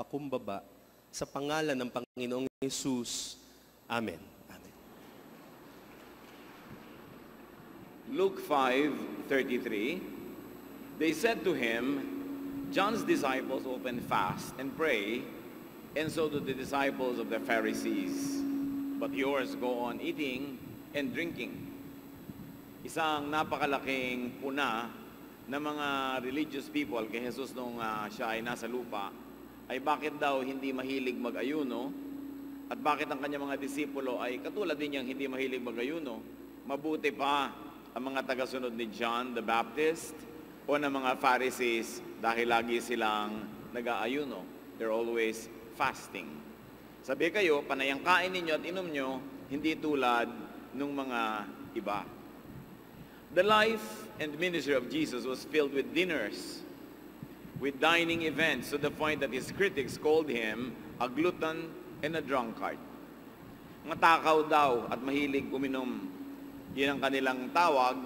pakumbaba sa pangalan ng Panginoong Jesus. Amen. Amen. Luke 5:33, they said to him, John's disciples often fast and pray, and so do the disciples of the Pharisees. But yours go on eating and drinking. Isang napakalaking puna ng mga religious people kay Jesus nung siya ay nasa lupa ay bakit daw hindi mahilig mag-ayuno at bakit ang kanyang mga disipulo ay katulad din niyang hindi mahilig mag-ayuno. Mabuti pa ang mga tagasunod ni John the Baptist o ng mga Pharisees dahil lagi silang nag-aayuno. They're always fasting. Sabi kayo, panay ang kain ninyo at inom nyo, hindi tulad nung mga iba. The life and ministry of Jesus was filled with dinners, with dining events, to the point that his critics called him a glutton and a drunkard. Mga takaw daw at mahilig uminom. Yan ang kanilang tawag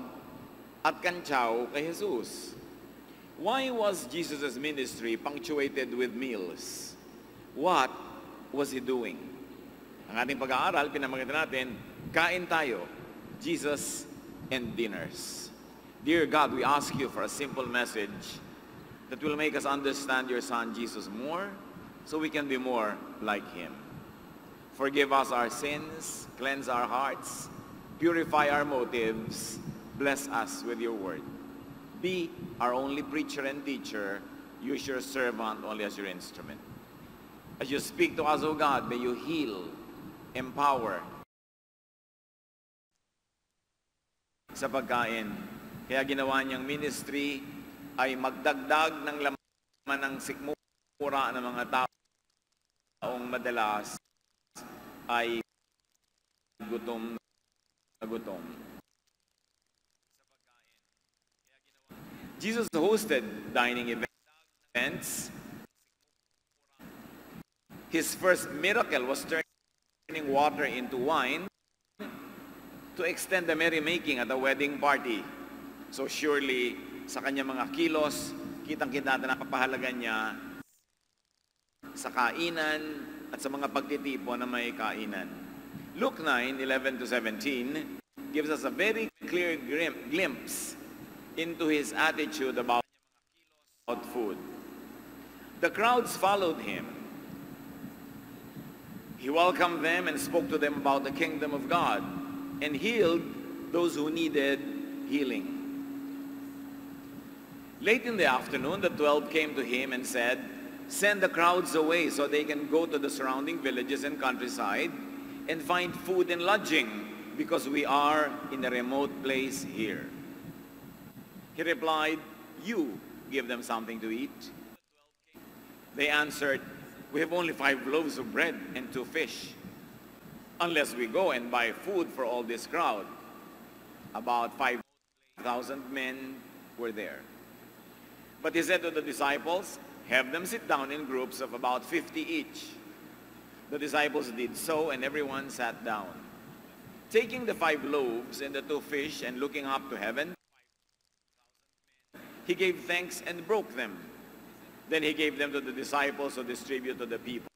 at kantsaw kay Jesus. Why was Jesus' ministry punctuated with meals? What was he doing? Ang ating pag-aaral, pinamagitan natin, kain tayo, Jesus and dinners. Dear God, we ask you for a simple message that will make us understand your Son Jesus more so we can be more like him. Forgive us our sins, cleanse our hearts, purify our motives, bless us with your word. Be our only preacher and teacher, use your servant only as your instrument. As you speak to us, O God, may you heal, empower, sa pagkain. Kaya ginawa niyang ministry ay magdagdag ng laman ng sikmura ng mga taong madalas ay gutom na gutom. Jesus hosted dining events. His first miracle was turning water into wine to extend the merrymaking at a wedding party. So surely, sa kanyang mga kilos, kitang-kita na napapahalagan niya sa kainan at sa mga pagtitipon na may kainan. Luke 9:11-17 gives us a very clear glimpse into his attitude about food. The crowds followed him. He welcomed them and spoke to them about the kingdom of God, and healed those who needed healing. Late in the afternoon, the 12 came to him and said, send the crowds away so they can go to the surrounding villages and countryside and find food and lodging, because we are in a remote place here. He replied, you give them something to eat. They answered, we have only 5 loaves of bread and 2 fish. Unless we go and buy food for all this crowd. About 5,000 men were there. But he said to the disciples, have them sit down in groups of about 50 each. The disciples did so, and everyone sat down. Taking the 5 loaves and the 2 fish and looking up to heaven, he gave thanks and broke them. Then he gave them to the disciples to distribute to the people.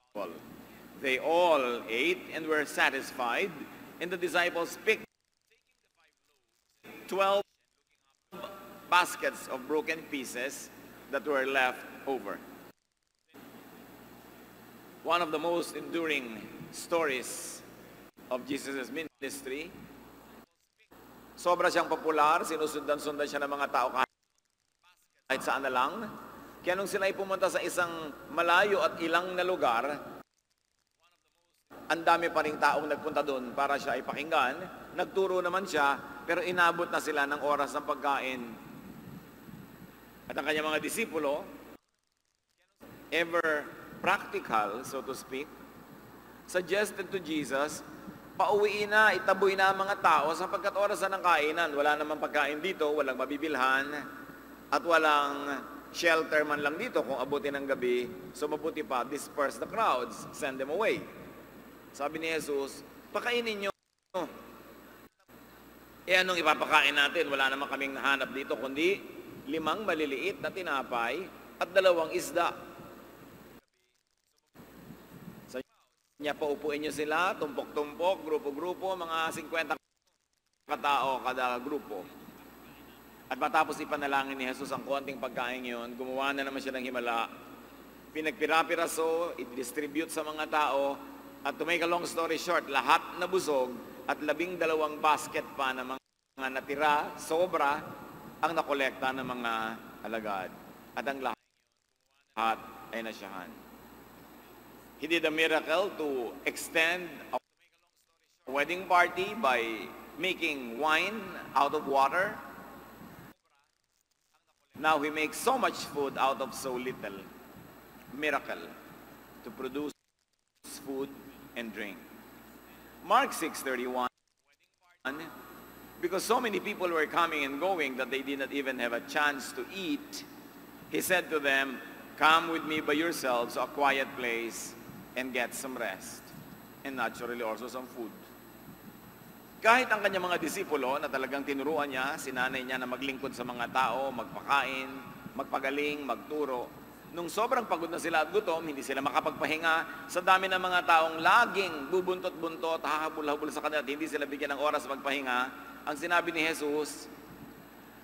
They all ate and were satisfied, and the disciples picked 12 baskets of broken pieces that were left over. One of the most enduring stories of Jesus' ministry. Sobra siyang popular, sinusundan-sundan siya ng mga tao kahit saan na lang. Kaya nung sila ay pumunta sa isang malayo at ilang na lugar, ang dami pa ring taong nagpunta doon para siya ay pakinggan. Nagturo naman siya, pero inabot na sila ng oras ng pagkain. At ang kanyang mga disipulo, ever practical, so to speak, suggested to Jesus, pauwiin na, itaboy na ang mga tao sapagkat oras na ng kainan. Wala namang pagkain dito, walang mabibilhan, at walang shelter man lang dito kung abutin ng gabi. So mabuti pa, disperse the crowds, send them away. Sabi ni Jesus, pakainin nyo. Anong ipapakain natin? Wala naman kaming nahanap dito, kundi 5 maliliit na tinapay at 2 isda. niya, paupuin niyo sila, tumpok-tumpok, grupo-grupo, mga 50 katao kada grupo. At matapos ipanalangin ni Jesus ang konting pagkain yon, gumawa na naman siya ng himala, pinagpira-piraso, i-distribute sa mga tao, at to make a long story short, lahat nabusog at 12 basket pa na mga natira, sobra, ang nakolekta ng mga alagad. At ang lahat ay nasyahan. He did a miracle to extend a wedding party by making wine out of water. Now He makes so much food out of so little. Miracle to produce food and drink. Mark 6:31, because so many people were coming and going that they did not even have a chance to eat, He said to them, "Come with me by yourselves to a quiet place and get some rest." And naturally also some food. Kahit ang kanyang mga disipulo na talagang tinuruan niya, sinanay niya na maglingkod sa mga tao, magpakain, magpagaling, magturo. Nung sobrang pagod na sila at gutom, hindi sila makapagpahinga sa dami ng mga taong laging bubuntot-buntot, hahabol-habol sa kanila at hindi sila bigyan ng oras magpahinga. Ang sinabi ni Jesus,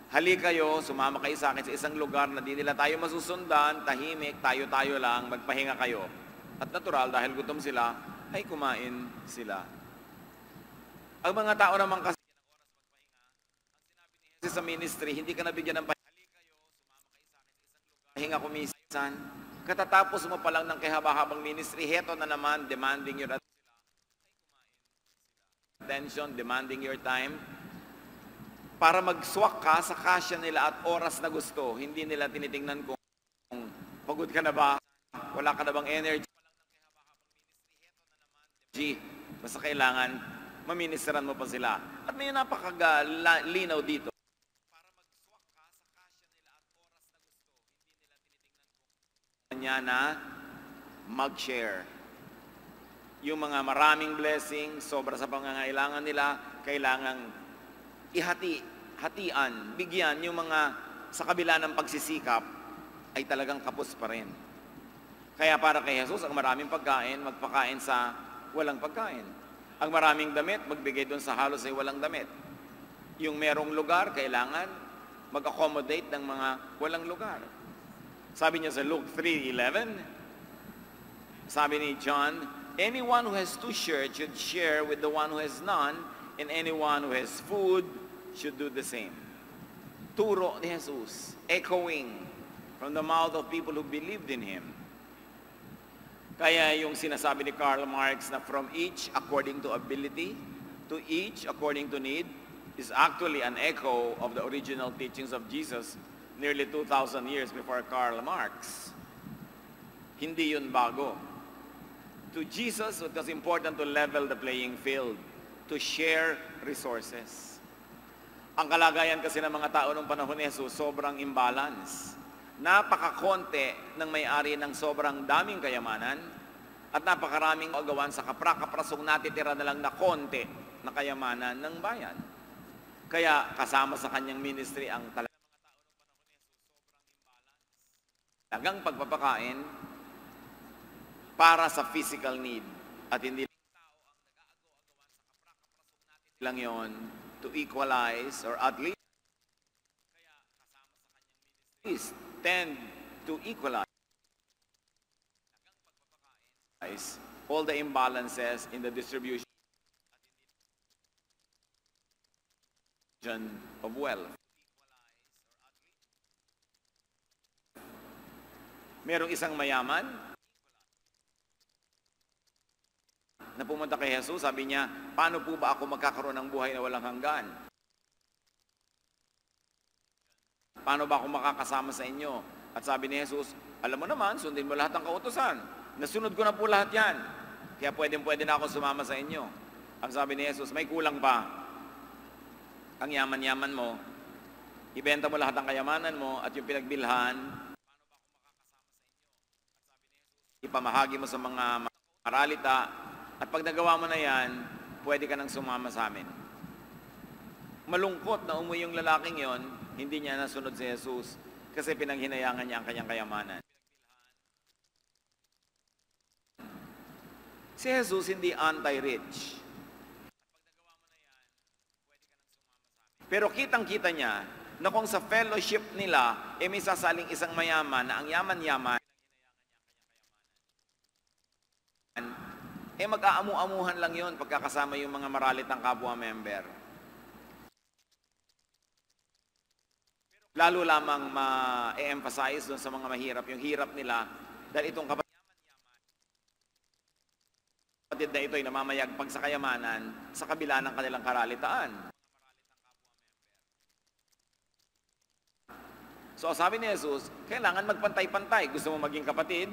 halika kayo, sumama kayo sa akin sa isang lugar na di nila tayo masusundan, tahimik, tayo-tayo lang, magpahinga kayo. At natural, dahil gutom sila, ay kumain sila. Ang mga tao naman kasi sa ministry, hindi ka nabigyan ng pahinga kumisan. Katatapos mo pa lang ng kahaba-habang ministry, heto na naman, demanding your attention, demanding your time, para magswak ka sa kasya nila at oras na gusto. Hindi nila tinitingnan kung pagod ka na ba, wala ka na bang energy. Basta kailangan maministeran mo pa sila. At may napakagalinaw dito. Para magswak ka sa kasya nila at oras na gusto, hindi nila tinitingnan kung niya na mag-share. Yung mga maraming blessing, sobra sa pangangailangan nila, kailangang hatian, bigyan yung mga sa kabila ng pagsisikap ay talagang kapos pa rin. Kaya para kay Jesus, ang maraming pagkain, magpakain sa walang pagkain. Ang maraming damit, magbigay doon sa halos ay walang damit. Yung merong lugar, kailangan mag-accommodate ng mga walang lugar. Sabi niya sa Luke 3:11, sabi ni John, anyone who has 2 shirts should share with the one who has none, and anyone who has food should do the same. Turo ni Jesus, echoing from the mouth of people who believed in Him. Kaya yung sinasabi ni Karl Marx na from each according to ability, to each according to need, is actually an echo of the original teachings of Jesus nearly 2,000 years before Karl Marx. Hindi yun bago. To Jesus, it was important to level the playing field, to share resources. Ang kalagayan kasi ng mga tao noong panahon ni Jesus, sobrang imbalance. Napakakonte ng may-ari ng sobrang daming kayamanan at napakaraming agawan sa kapra-kaprasong natitira na lang na konte na kayamanan ng bayan. Kaya kasama sa kanyang ministry ang talagang mga tao ng panahon ni Jesus, sobrang imbalance. Talagang pagpapakain para sa physical need at hindi lang tao ang nag-aagaw-agawan sa kapra-kaprasong natitira lang yon to equalize or at least kaya kasama sa kanyang ministry tend to equalize all the imbalances in the distribution of wealth. Merong isang mayaman na pumunta kay Jesus, sabi niya, paano po ba ako magkakaroon ng buhay na walang hanggan? Paano ba ako makakasama sa inyo? At sabi ni Jesus, alam mo naman, sundin mo lahat ng kautusan. Nasunod ko na po lahat yan. Kaya pwede na ako sumama sa inyo. Ang sabi ni Jesus, may kulang pa. Ang yaman-yaman mo, ibenta mo lahat ng kayamanan mo at yung pinagbilhan, paano ba ako makakasama sa inyo? At sabi ni Jesus, ipamahagi mo sa mga maralita at pag nagawa mo na yan, pwede ka nang sumama sa amin. Malungkot na umuwi yung lalaking yon, hindi niya nasunod si Jesus kasi pinaghinayangan niya ang kanyang kayamanan. Si Jesus hindi anti-rich. Pero kitang-kita niya na kung sa fellowship nila, may sasaling isang mayaman na ang yaman-yaman, mag-aamu-amuhan lang yon pagkakasama yung mga maralitang kapwa member. Lalo lamang ma-emphasize doon sa mga mahirap, yung hirap nila, dahil itong kapatid na ito ay namamayagpag sa kayamanan sa kabila ng kanilang karalitaan. So sabi ni Jesus, kailangan magpantay-pantay. Gusto mo maging kapatid?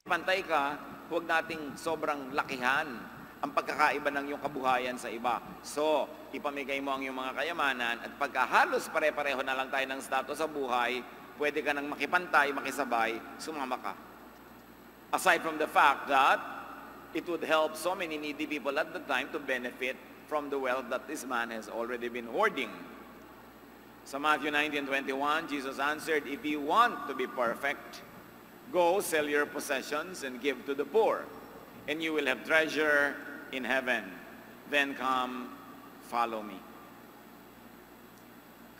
Pantay ka, huwag nating sobrang lakihan ang pagkakaiba ng iyong kabuhayan sa iba. So, ipamigay mo ang iyong mga kayamanan at pagkahalos pare-pareho na lang tayo ng status sa buhay, pwede ka nang makipantay, makisabay, sumama ka. Aside from the fact that it would help so many needy people at the time to benefit from the wealth that this man has already been hoarding. Sa Matthew 19:21, Jesus answered, "If you want to be perfect, go sell your possessions and give to the poor, and you will have treasure in heaven. Then come, follow me."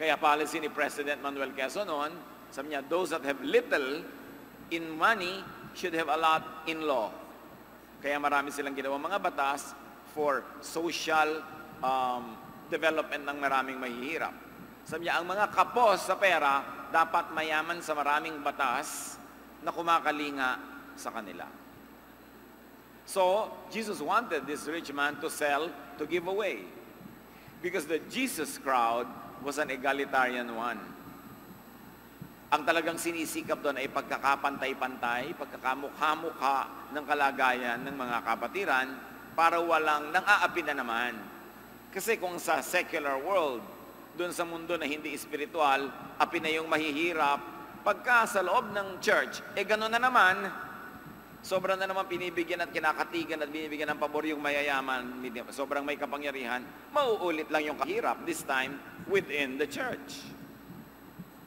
Kaya policy ni President Manuel Quezon noon, sabi niya, those that have little in money should have a lot in law. Kaya marami silang ginawang mga batas for social development ng maraming mahihirap. Sabi niya, ang mga kapos sa pera dapat mayaman sa maraming batas na kumakalinga sa kanila. So, Jesus wanted this rich man to sell, to give away. Because the Jesus crowd was an egalitarian one. Ang talagang sinisikap doon ay pagkakapantay-pantay, pagkakamukha-mukha ng kalagayan ng mga kapatiran para walang nang-aapi na naman. Kasi kung sa secular world, doon sa mundo na hindi espiritual, api na yung mahihirap, pagka sa loob ng church, gano'n na naman, sobrang na naman pinibigyan at kinakatigan at binibigyan ng pabor yung mayayaman, sobrang may kapangyarihan, mauulit lang yung kahirap, this time within the church.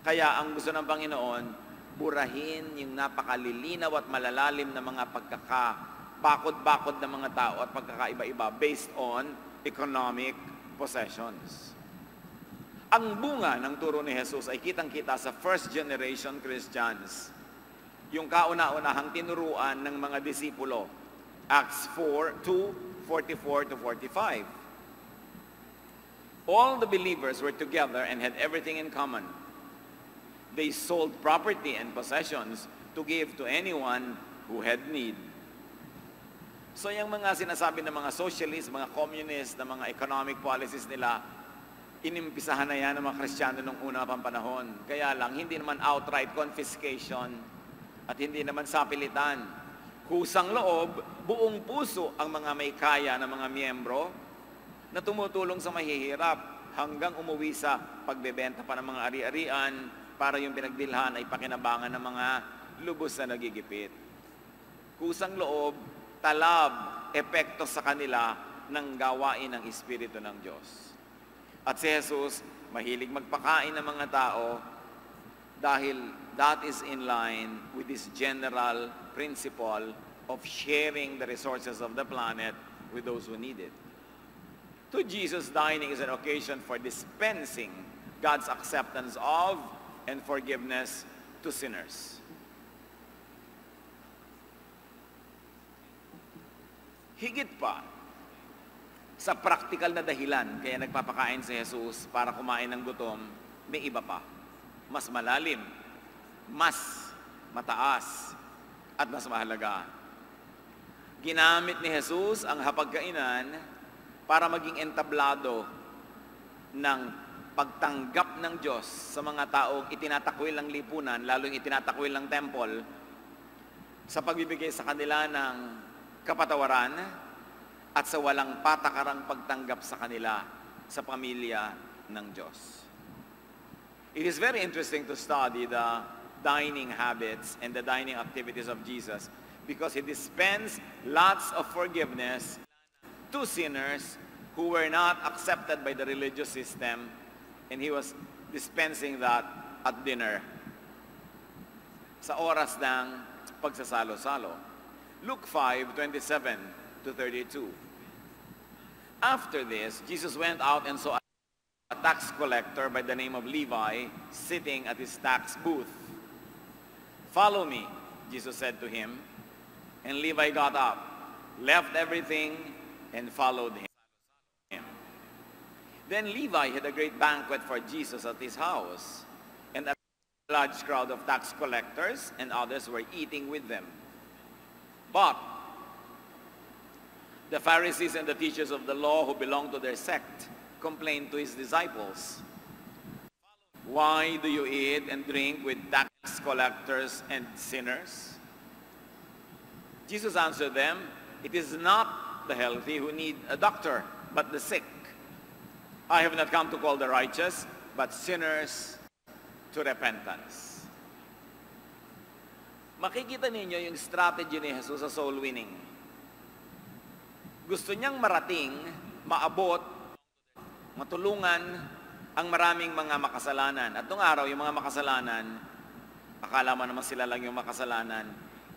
Kaya ang gusto ng Panginoon, burahin yung napakalilinaw at malalalim na mga pagkakabakod-bakod ng mga tao at pagkakaiba-iba based on economic possessions. Ang bunga ng turo ni Jesus ay kitang-kita sa first generation Christians. Yung kauna-unahang tinuruan ng mga disipulo. Acts 4:2-44-45. All the believers were together and had everything in common. They sold property and possessions to give to anyone who had need. So yung mga sinasabi ng mga socialist, mga communist, na mga economic policies nila, inimpisahan na yan ng mga Kristiyano nung una pang panahon. Kaya lang, hindi naman outright confiscation at hindi naman sapilitan. Kusang loob, buong puso ang mga may kaya ng mga miyembro na tumutulong sa mahihirap hanggang umuwi sa pagbebenta pa ng mga ari-arian para yung pinagdilhan ay pakinabangan ng mga lubos na nagigipit. Kusang loob, talab, epekto sa kanila ng gawain ng Espiritu ng Diyos. At si Jesus, mahilig magpakain ng mga tao dahil that is in line with this general principle of sharing the resources of the planet with those who need it. To Jesus, dining is an occasion for dispensing God's acceptance of and forgiveness to sinners. Higit pa, sa praktikal na dahilan, kaya nagpapakain si Jesus para kumain ng gutom, may iba pa. Mas malalim, mas mataas, at mas mahalaga. Ginamit ni Jesus ang hapagkainan para maging entablado ng pagtanggap ng Diyos sa mga taong itinatakwil ng lipunan, lalo yung itinatakwil ng temple, sa pagbibigay sa kanila ng kapatawaran, at sa walang patakarang pagtanggap sa kanila sa pamilya ng Diyos. It is very interesting to study the dining habits and the dining activities of Jesus because He dispensed lots of forgiveness to sinners who were not accepted by the religious system, and He was dispensing that at dinner sa oras ng pagsasalo-salo. Luke 5:27 to 32. After this, Jesus went out and saw a tax collector by the name of Levi sitting at his tax booth. "Follow me," Jesus said to him. And Levi got up, left everything, and followed him. Then Levi had a great banquet for Jesus at his house, and a large crowd of tax collectors and others were eating with them. But the Pharisees and the teachers of the law who belonged to their sect complained to his disciples, "Why do you eat and drink with tax collectors and sinners?" Jesus answered them, "It is not the healthy who need a doctor, but the sick. I have not come to call the righteous, but sinners to repentance." Makikita ninyo yung strategy ni Jesus sa soul winning. Gusto niyang marating, maabot, matulungan ang maraming mga makasalanan. At nung araw, yung mga makasalanan, akala mo naman sila lang yung makasalanan.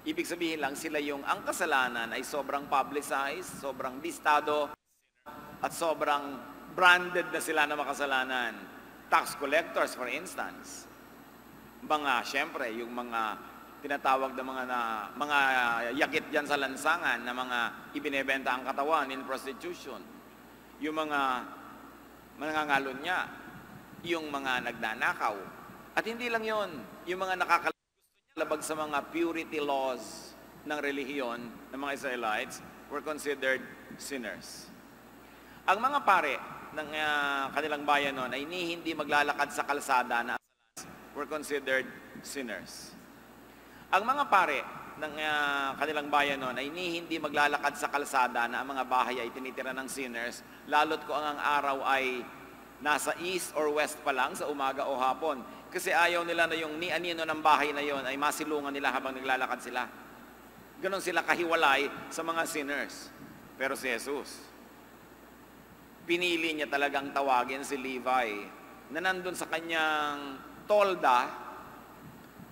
Ibig sabihin lang, sila yung ang kasalanan ay sobrang publicized, sobrang listado, at sobrang branded na sila na makasalanan. Tax collectors, for instance. Siyempre, yung mga tinatawag na mga yakit dyan sa lansangan na mga ibinebenta ang katawan in prostitution. Yung mga nangangalon niya, yung mga nagnanakaw. At hindi lang yon, yung mga nakakalabag sa mga purity laws ng relihiyon ng mga Israelites were considered sinners. Ang mga pare ng kanilang bayan noon ay hindi maglalakad sa kalsada na were considered sinners. Ang mga pare ng kanilang bayan noon ay hindi maglalakad sa kalsada na ang mga bahay ay tinitira ng sinners, lalo't kung ang araw ay nasa east or west pa lang sa umaga o hapon. Kasi ayaw nila na yung ni-anino ng bahay na yon ay masilungan nila habang naglalakad sila. Ganon sila kahiwalay sa mga sinners. Pero si Jesus, pinili niya talagang tawagin si Levi na nandun sa kanyang tolda,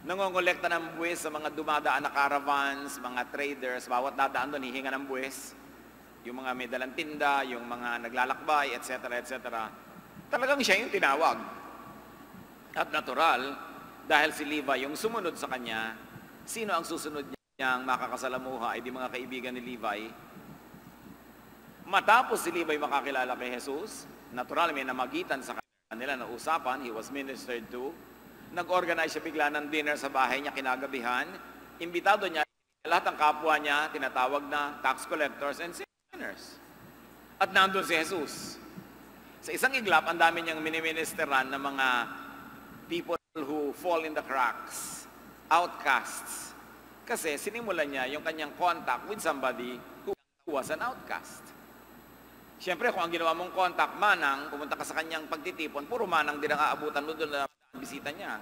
nangongolekta ng buwis sa mga dumadaan na caravans, mga traders, bawat dadaan doon, hihinga ng buwis. Yung mga may dalang tinda, yung mga naglalakbay, etc., etc. Talagang siya yung tinawag. At natural, dahil si Levi yung sumunod sa kanya, sino ang susunod niyang makakasalamuha? Ay di mga kaibigan ni Levi. Matapos si Levi makakilala kay Jesus, natural may namagitan sa kanila na usapan, he was ministered to. Nag-organize siya bigla ng dinner sa bahay niya kinagabihan. Imbitado niya lahat ng kapwa niya, tinatawag na tax collectors and sinners. At nandun si Jesus. Sa isang iglap, ang dami niyang miniministeran ng mga people who fall in the cracks, outcasts. Kasi sinimulan niya yung kanyang contact with somebody who was an outcast. Siyempre, kung ang ginawa mong contact, manang, pumunta ka sa kanyang pagtitipon, puro manang din ang aabutan mo doon na bisita niya.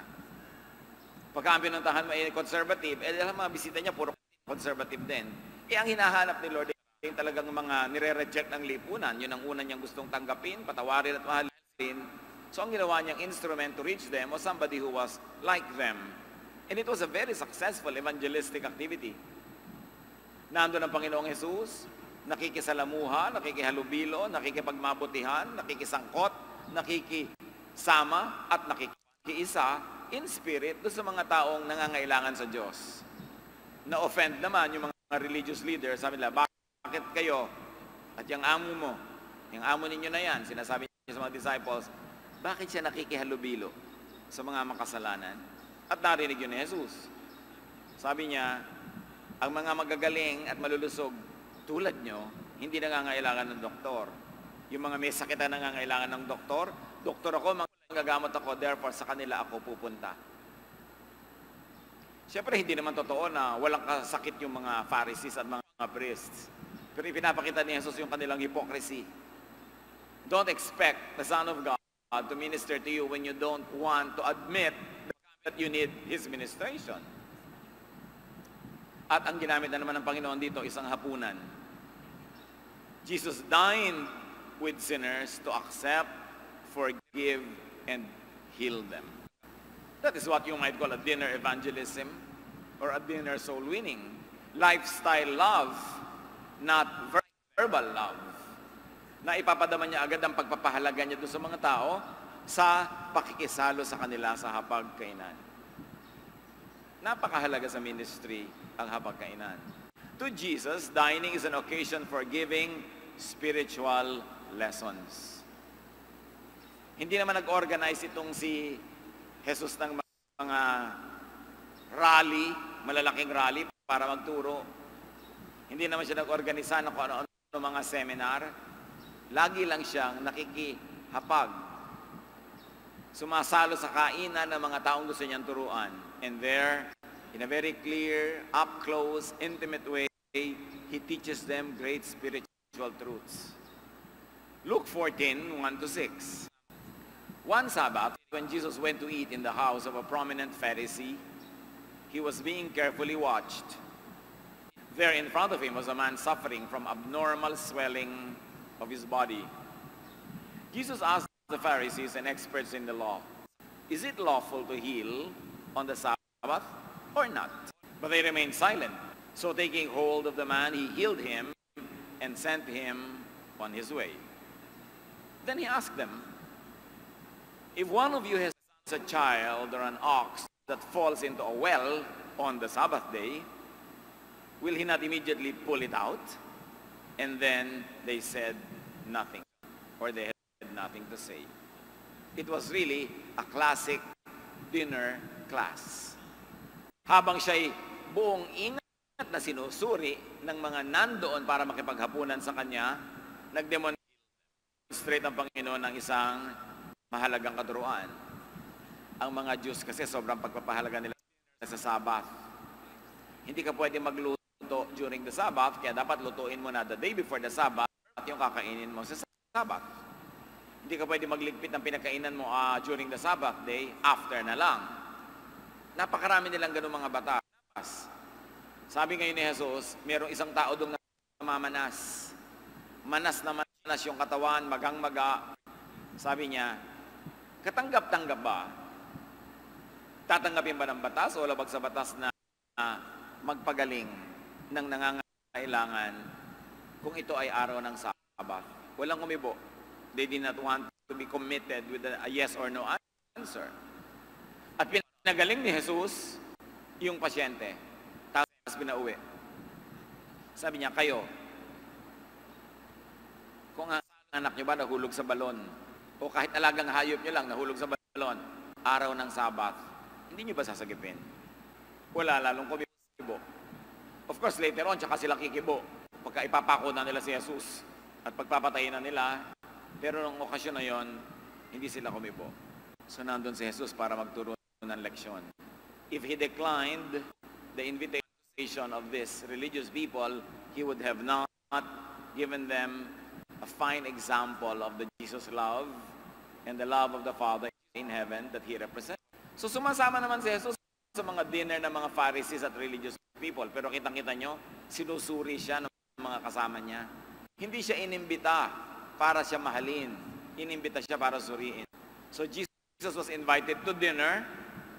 Pagka ang pinuntahan mo ay conservative, ang mga bisita niya puro conservative din. Ang hinahanap ni Lord ay talagang mga nire-reject ng lipunan. Yun ang una niyang gustong tanggapin, patawarin at mahalin. So ang ginawa niyang instrument to reach them was somebody who was like them. And it was a very successful evangelistic activity. Nandun ang Panginoong Jesus, nakikisalamuha, nakikihalubilo, nakikipagmabutihan, nakikisangkot, nakikisama, at nakikiisa in spirit doon sa mga taong nangangailangan sa Diyos. Na-offend naman yung mga religious leaders, sabi nila, bakit kayo at yung amo ninyo na yan, sinasabi niya sa mga disciples, bakit siya nakikihalubilo sa mga makasalanan? At narinig yun ni Jesus. Sabi niya, ang mga magagaling at malulusog tulad nyo, hindi nangangailangan ng doktor. Yung mga may sakit na nangangailangan ng doktor ako, magagamot ako, therefore sa kanila ako pupunta. Siyempre, hindi naman totoo na walang kasakit yung mga Pharisees at mga priests. Pero ipinapakita ni Jesus yung kanilang hypocrisy. Don't expect the Son of God to minister to you when you don't want to admit that you need His ministration. At ang ginamit na naman ng Panginoon dito, isang hapunan. Jesus dined with sinners to accept, forgive, and heal them. That is what you might call a dinner evangelism or a dinner soul winning. Lifestyle love, not verbal love. Na ipapadama niya agad ang pagpapahalaga niya doon sa mga tao sa pakikisalo sa kanila sa hapagkainan. Napakahalaga sa ministry ang hapagkainan. To Jesus, dining is an occasion for giving spiritual lessons. Hindi naman nag-organize itong si Jesus ng mga rally, malalaking rally para magturo. Hindi naman siya nag-organisa ng kung ano-ano mga seminar. Lagi lang siyang nakikihapag. Sumasalo sa kainan ng mga taong gusto niyang turuan. And there, in a very clear, up-close, intimate way, He teaches them great spiritual truths. Luke 14, 1-6. One Sabbath, when Jesus went to eat in the house of a prominent Pharisee, he was being carefully watched. There in front of him was a man suffering from abnormal swelling of his body. Jesus asked the Pharisees and experts in the law, "Is it lawful to heal on the Sabbath or not?" But they remained silent. So taking hold of the man, he healed him and sent him on his way. Then he asked them, "If one of you has a child or an ox that falls into a well on the Sabbath day, will he not immediately pull it out?" And then they said nothing, or they had nothing to say. It was really a classic dinner class. Habang siya'y buong ingat na sinusuri ng mga nandoon para makipaghapunan sa kanya, nag-demonstrate ang Panginoon ng isang mahalagang katuruan. Ang mga Diyos kasi sobrang pagpapahalaga nila sa Sabbath. Hindi ka pwede magluto during the Sabbath, kaya dapat lutuin mo na the day before the Sabbath at yung kakainin mo sa Sabbath. Hindi ka pwede magligpit ng pinakainan mo during the Sabbath day, after na lang. Napakarami nilang ganun mga batas. Sabi ngayon ni Jesus, mayroong isang tao doon na namamanas. Manas na manas yung katawan, magang-maga. Sabi niya, katanggap-tanggap ba? Tatanggapin ba ng batas o labag sa batas na magpagaling ng nangangailangan kung ito ay araw ng Sabbath? Walang umibo. They did not want to be committed with a yes or no answer. At pinagaling ni Jesus yung pasyente. Tapos pinauwi. Sabi niya, kayo, kung ang anak niyo ba nahulog sa balon, o kahit alagang hayop niyo lang nahulog sa balon, araw ng Sabbath, hindi niyo ba sasagipin? Wala, lalong kumibo. Of course, later on, tsaka sila kikibo. Pagka ipapako na nila si Jesus at pagpapatayin na nila, pero nung okasyon na yon, hindi sila kumibo. So, nandun si Jesus para magturo ng leksyon. If he declined the invitation of these religious people, he would have not given them a fine example of the Jesus love and the love of the Father in heaven that he represents. So sumasama naman si Jesus sa mga dinner ng mga Pharisees at religious people. Pero kitang-kita nyo, sinusuri siya ng mga kasama niya. Hindi siya inimbita para siya mahalin. Inimbita siya para suriin. So Jesus was invited to dinner,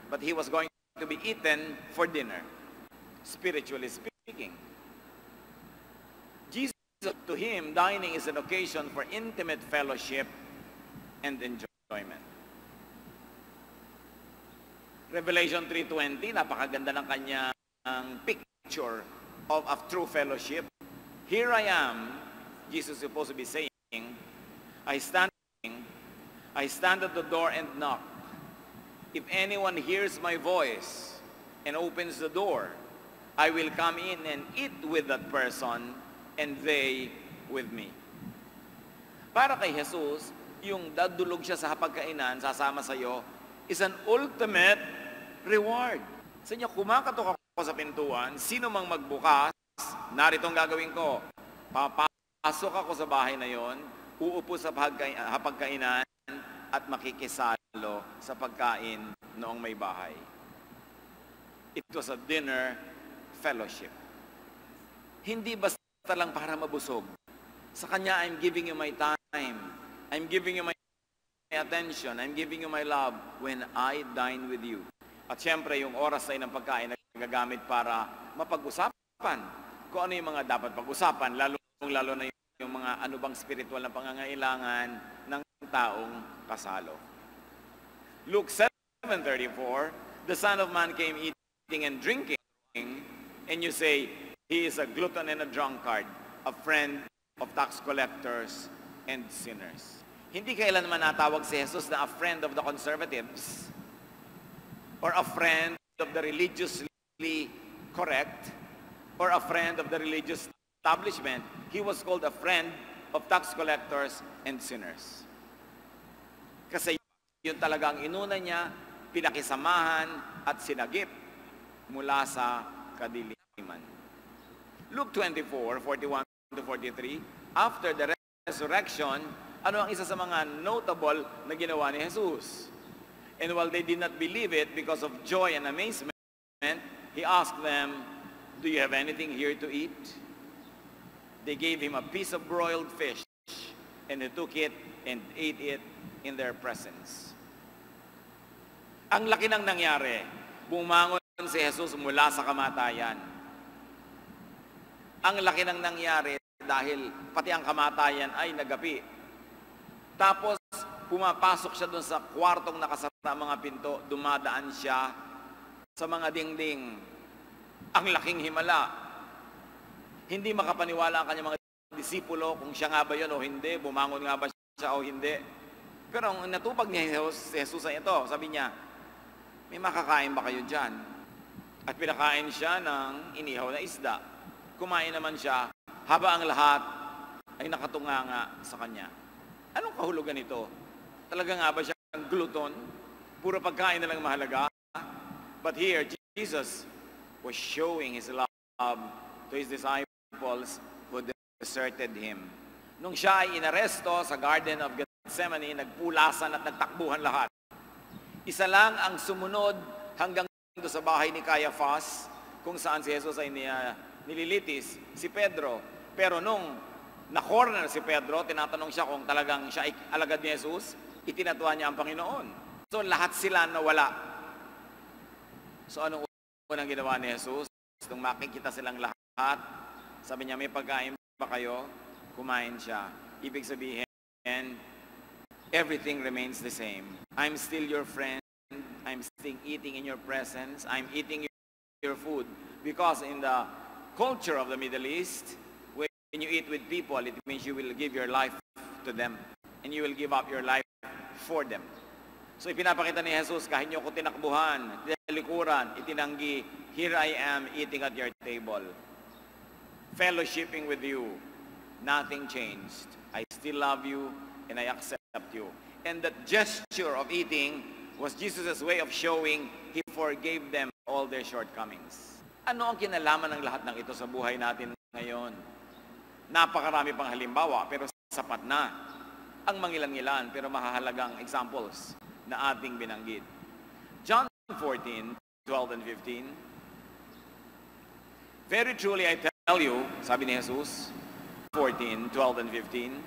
but he was going to be eaten for dinner, spiritually speaking. To him, dining is an occasion for intimate fellowship and enjoyment. Revelation 3:20, napakaganda ng kanyang picture of true fellowship. Here I am, Jesus is supposed to be saying, I stand at the door and knock. If anyone hears my voice and opens the door, I will come in and eat with that person and they with me. Para kay Jesus, yung dadulog siya sa hapagkainan, sasama sa iyo, is an ultimate reward. Sa inyo, kumakatok ako sa pintuan, sino mang magbukas, narito ang gagawin ko. Papasok ako sa bahay na yon, uupo sa hapagkainan at makikisalo sa pagkain noong may bahay. It was a dinner fellowship. Hindi basta lang para mabusog. Sa Kanya, I'm giving you my time. I'm giving you my attention. I'm giving you my love when I dine with you. At siyempre, yung oras ay ng pagkain nagagamit para mapag-usapan kung ano yung mga dapat pag-usapan, lalo na yung mga ano bang spiritual na pangangailangan ng taong kasalo. Luke 7:34, the Son of Man came eating and drinking, and you say, he is a glutton and a drunkard, a friend of tax collectors and sinners. Hindi kailanman natawag si Jesus na a friend of the conservatives or a friend of the religiously correct or a friend of the religious establishment. He was called a friend of tax collectors and sinners. Kasi yun talaga ang inuna niya, pinakisamahan at sinagip mula sa kadiliman. Luke 24:41-43, after the resurrection, ano ang isa sa mga notable na ginawa ni Jesus? And while they did not believe it because of joy and amazement, he asked them, do you have anything here to eat? They gave him a piece of broiled fish, and he took it and ate it in their presence. Ang laki ng nangyari, bumangon si Jesus mula sa kamatayan. Ang laki ng nangyari dahil pati ang kamatayan ay nagapi. Tapos, pumapasok siya doon sa kwartong nakasara ang mga pinto, dumadaan siya sa mga dingding. Ang laking himala. Hindi makapaniwala ang kanyang mga disipulo kung siya nga ba yun o hindi, bumangon nga ba siya o hindi. Pero ang natupag ni Jesus ay ito, sabi niya, may makakain ba kayo dyan? At pinakain siya ng inihaw na isda. Kumain naman siya, haba ang lahat ay nakatunganga sa kanya. Anong kahulugan ito? Talaga nga ba siya ang gluton? Puro pagkain na lang mahalaga? But here, Jesus was showing His love to His disciples who deserted Him. Nung siya ay inaresto sa Garden of Gethsemane, nagpulasan at nagtakbuhan lahat. Isa lang ang sumunod hanggang doon sa bahay ni Caiaphas, kung saan si Jesus ay nililitis, si Pedro. Pero nung na-corner si Pedro, tinatanong siya kung talagang siya ay alagad ni Jesus, itinatuwa niya ang Panginoon. So lahat sila nawala. So anong unang ginawa ni Jesus? Nung makikita silang lahat, sabi niya, may pagkain ba kayo? Kumain siya. Ibig sabihin, everything remains the same. I'm still your friend. I'm still eating in your presence. I'm eating your food. Because in the culture of the Middle East, when you eat with people, it means you will give your life to them. And you will give up your life for them. So ipinapakita ni Jesus, kahit niyo ko tinakbuhan, tinalikuran, itinanggi, here I am eating at your table. Fellowshipping with you. Nothing changed. I still love you and I accept you. And that gesture of eating was Jesus' way of showing He forgave them all their shortcomings. Ano ang kinalaman ng lahat ng ito sa buhay natin ngayon? Napakarami pang halimbawa, pero sapat na. Ang mangilan-ngilan, pero mahahalagang examples na ating binanggit. John 14:12 and 15. Very truly I tell you, sabi ni Jesus, 14:12 and 15.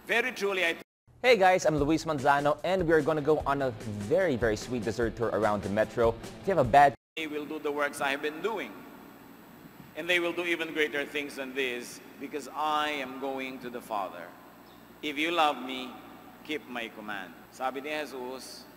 Very truly I Hey guys, I'm Luis Manzano and we're gonna go on a very, very sweet dessert tour around the metro. If you have a bad they will do the works I have been doing. And they will do even greater things than this because I am going to the Father. If you love me, keep my command. Sabi ni Jesus,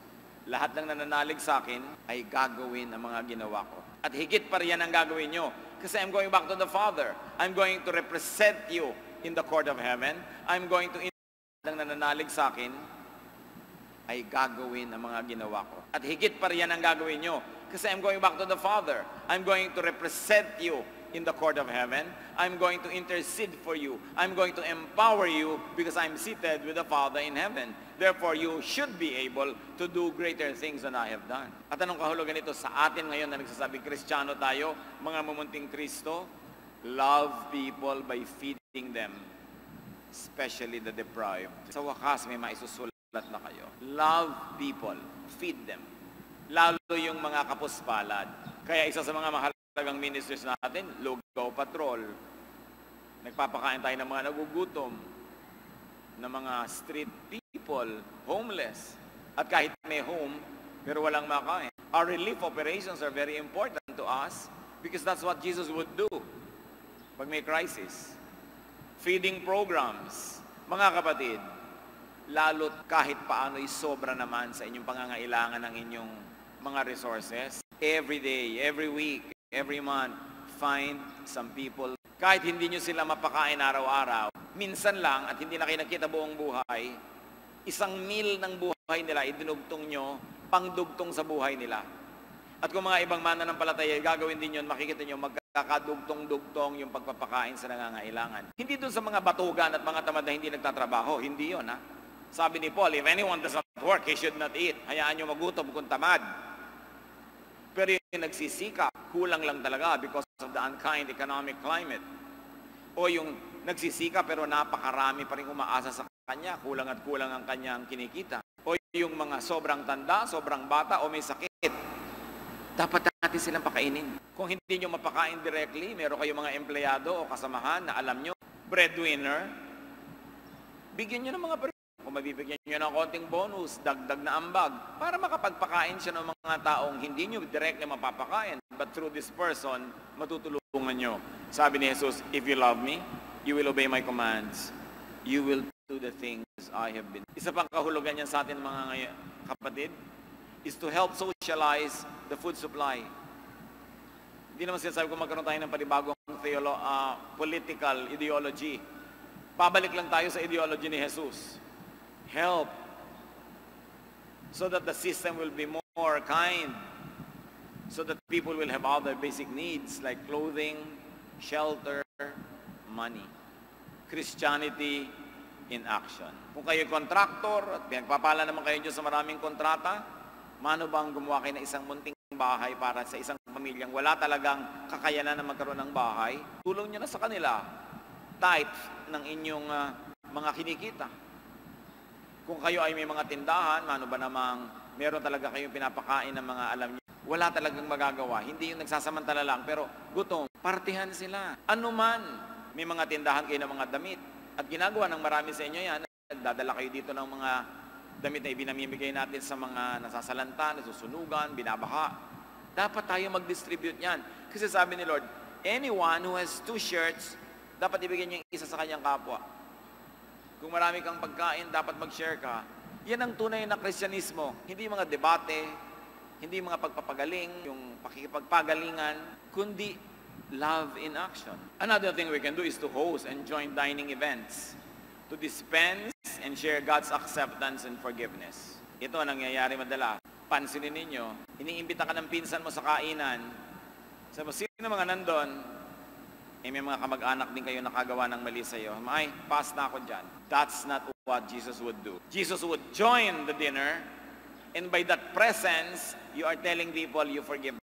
lahat ng nananalig sa akin ay gagawin ang mga ginawa ko. At higit pa riyan ang gagawin nyo. Kasi I'm going back to the Father. I'm going to represent you in the court of heaven. I'm going to ng nananalig sa akin ay gagawin ang mga ginawa ko. At higit pa riyan ang gagawin nyo. Kasi I'm going back to the Father. I'm going to represent you in the court of heaven. I'm going to intercede for you. I'm going to empower you because I'm seated with the Father in heaven. Therefore, you should be able to do greater things than I have done. At anong kahulugan ito sa atin ngayon na nagsasabing Kristiyano tayo, mga mumunting Kristo? Love people by feeding them, especially the deprived. Sa wakas, may maisusulat na kayo. Love people, feed them. Lalo yung mga kapuspalad. Kaya isa sa mga mahalagang ministries natin, Lugaw Patrol. Nagpapakain tayo ng mga nagugutom, ng mga street people, homeless. At kahit may home, pero walang makain. Our relief operations are very important to us because that's what Jesus would do pag may crisis. Feeding programs. Mga kapatid, lalo't kahit paano'y sobra naman sa inyong pangangailangan ng inyong mga resources, every day, every week, every month, find some people. Kahit hindi nyo sila mapakain araw-araw, minsan lang at hindi na kayo nakita buong buhay, isang meal ng buhay nila, idinugtong nyo, pangdugtong sa buhay nila. At kung mga ibang mananampalataya, gagawin din yun, makikita nyo, magkakadugtong-dugtong yung pagpapakain sa nangangailangan. Hindi dun sa mga batugan at mga tamad na hindi nagtatrabaho, hindi yun, ha? Sabi ni Paul, if anyone does not work, he should not eat. Hayaan nyo magutom kung tamad. Pero yung nagsisika, kulang lang talaga because of the unkind economic climate. O yung nagsisika pero napakarami pa rin umaasa sa kanya, kulang at kulang ang kanyang kinikita. O yung mga sobrang tanda, sobrang bata o may sakit, dapat natin silang pakainin. Kung hindi nyo mapakain directly, meron kayong mga empleyado o kasamahan na alam nyo, breadwinner, bigyan nyo ng mga kung mabibigyan nyo ng konting bonus, dagdag na ambag, para makapagpakain siya ng mga taong hindi nyo directly mapapakain. But through this person, matutulungan nyo. Sabi ni Jesus, if you love me, you will obey my commands. You will do the things I have been. Isa pang kahulugan yan sa atin mga kapatid, is to help socialize the food supply. Hindi naman sinasabi kung magkaroon tayo ng panibagong political ideology. Pabalik lang tayo sa ideology ni Jesus. Help so that the system will be more kind, so that people will have all their basic needs like clothing, shelter, money. Christianity in action. Kung kayo contractor at pinagpapala naman kayo dyan sa maraming kontrata, mano bang gumawa kayo ng isang munting bahay para sa isang pamilyang wala talagang kakayanan na magkaroon ng bahay? Tulong nyo na sa kanila, tithe ng inyong mga kinikita. Kung kayo ay may mga tindahan, mano ba namang meron talaga kayong pinapakain ng mga alam niyo, wala talagang magagawa. Hindi yung nagsasamantala lang, pero gutom, partihan sila. Ano man, may mga tindahan kayo ng mga damit. At ginagawa ng marami sa inyo yan, nagdadala kayo dito ng mga damit na ibinamimigay natin sa mga nasasalanta, nasusunugan, binabaha. Dapat tayo mag-distribute yan. Kasi sabi ni Lord, anyone who has 2 shirts, dapat ibigay niya yung isa sa kanyang kapwa. Kung marami kang pagkain, dapat mag-share ka. Yan ang tunay na Kristyanismo. Hindi mga debate, hindi mga pagpapagaling, yung pakikipagpagalingan, kundi love in action. Another thing we can do is to host and join dining events, to dispense and share God's acceptance and forgiveness. Ito ang nangyayari madalas. Pansinin ninyo, iniimbita ka ng pinsan mo sa kainan. Sabi mo, sino mga nandun? May mga kamag-anak din kayo nakagawa ng mali sa iyo. Ay, pass na ako dyan. That's not what Jesus would do. Jesus would join the dinner, and by that presence, you are telling people you forgive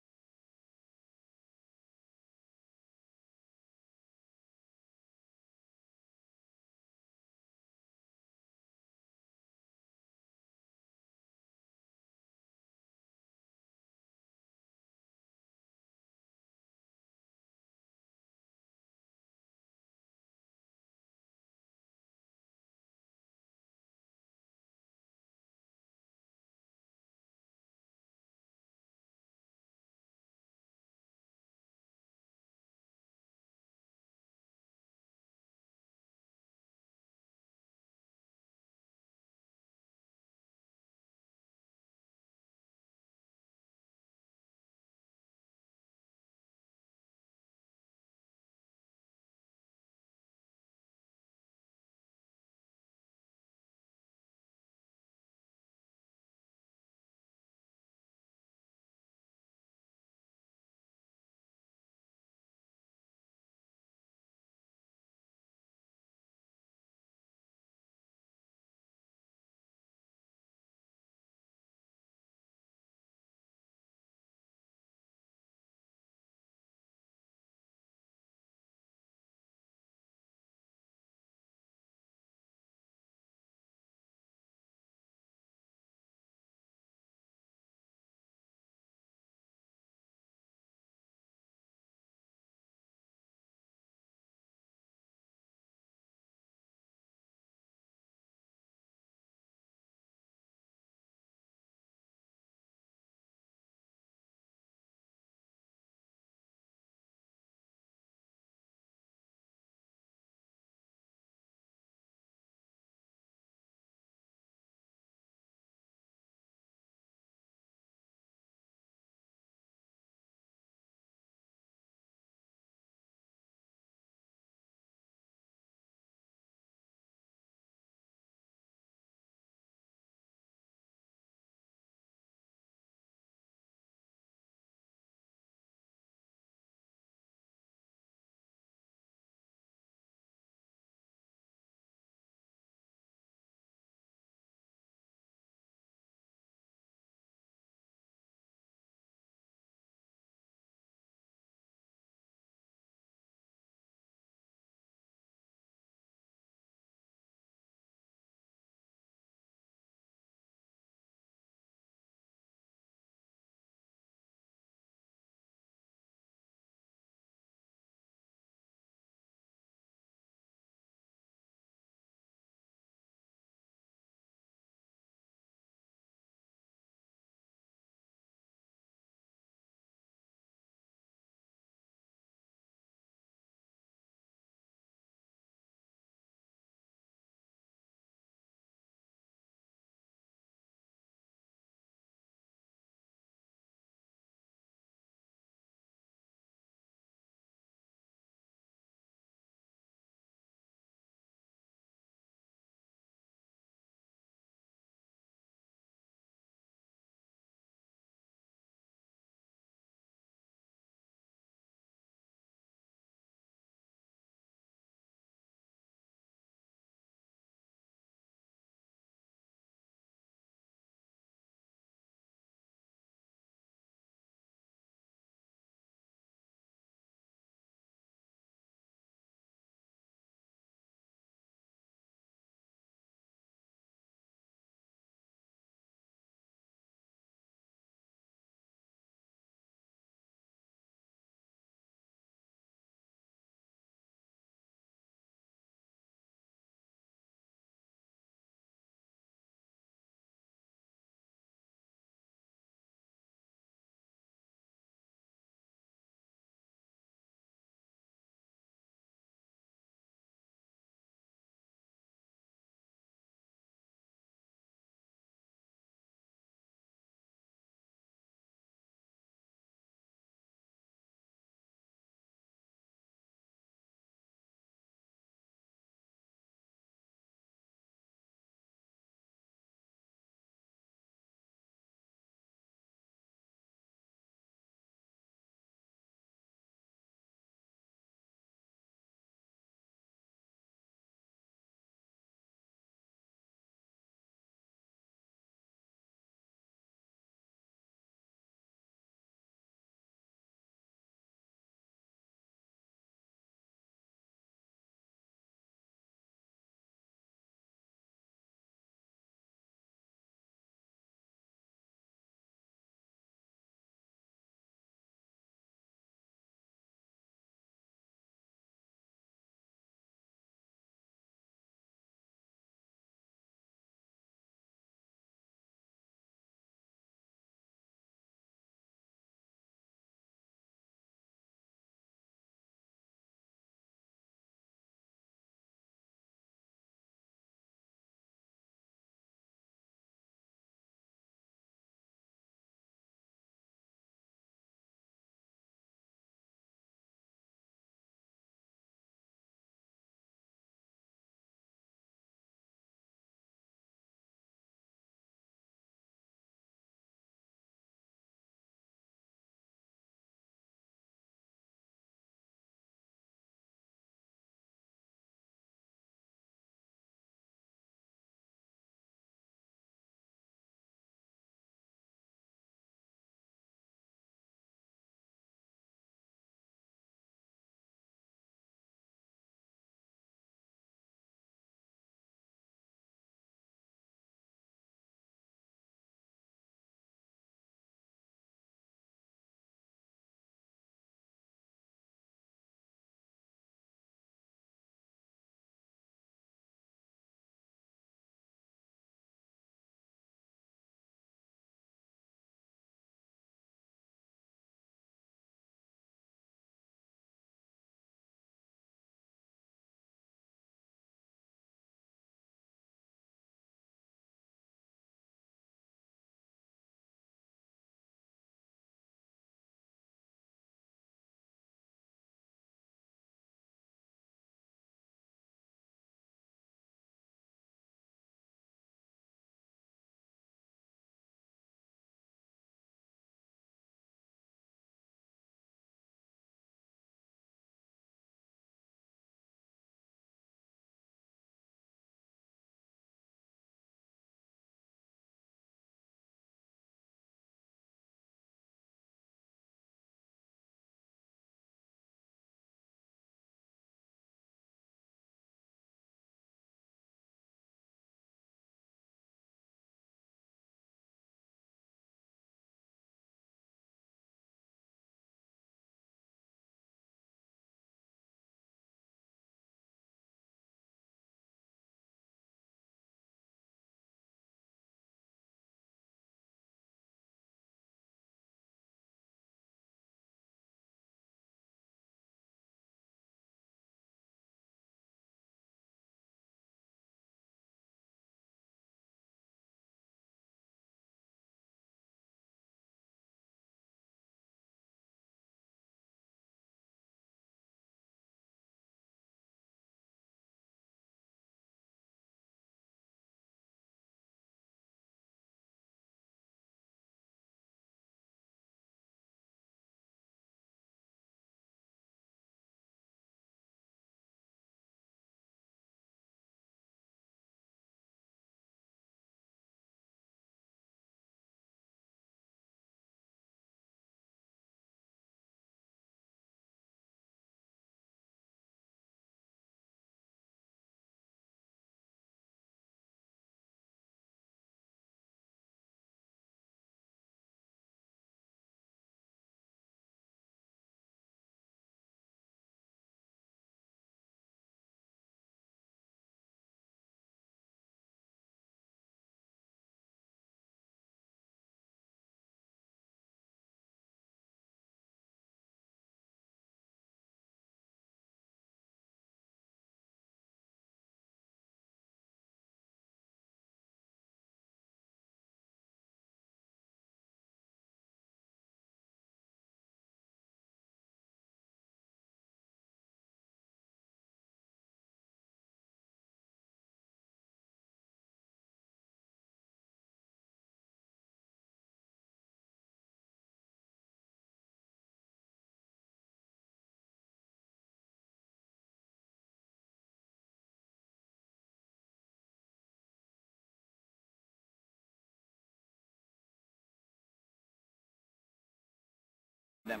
them.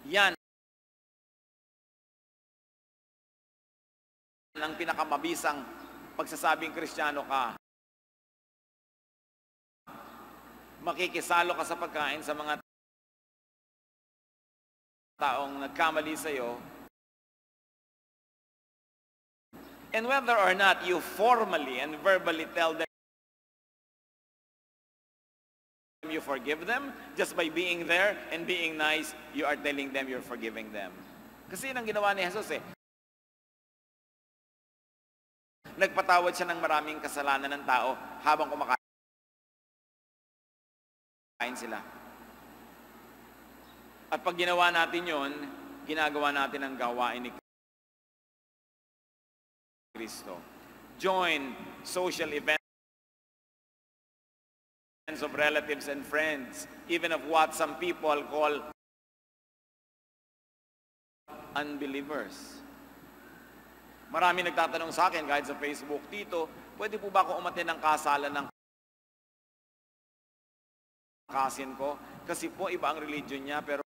Yan ang pinakamabisang pagsasabing Kristiyano ka. Makikisalo ka sa pagkain sa mga taong nagkamali sa iyo. And whether or not you formally and verbally tell them you forgive them, just by being there and being nice, you are telling them you're forgiving them. Kasi yun ang ginawa ni Jesus eh. Nagpatawad siya ng maraming kasalanan ng tao habang kumakain sila. At pag ginawa natin yun, ginagawa natin ang gawain ni Kristo. Join social events of relatives and friends, even of what some people call unbelievers. Marami nagtatanong sa akin kahit sa Facebook, Tito, pwede po ba ako umattend ng kasalan ng cousin ko? Kasi po iba ang religion niya, pero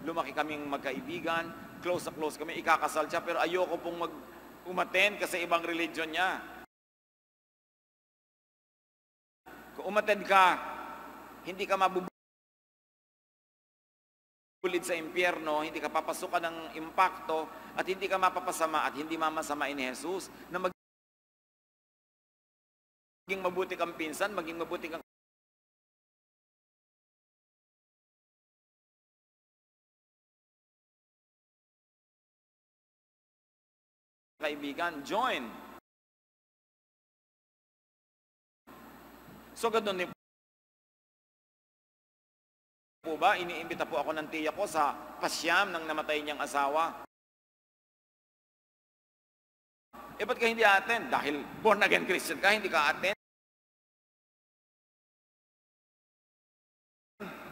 lumaki kaming magkaibigan, close na close kami, ikakasal siya, pero ayoko pong umattend kasi ibang religion niya. Kung umattend ka, hindi ka mabubulit sa impyerno, hindi ka papasukan ng impakto, at hindi ka mapapasama at hindi mamasamain ni Jesus na maging mabuti kang pinsan, maging mabuti kang kaibigan, join. So ganun din po ba, iniimbita po ako ng tiya ko sa pasyam ng namatay niyang asawa. Eh ba't ka hindi attend? Dahil born again Christian ka, hindi ka attend?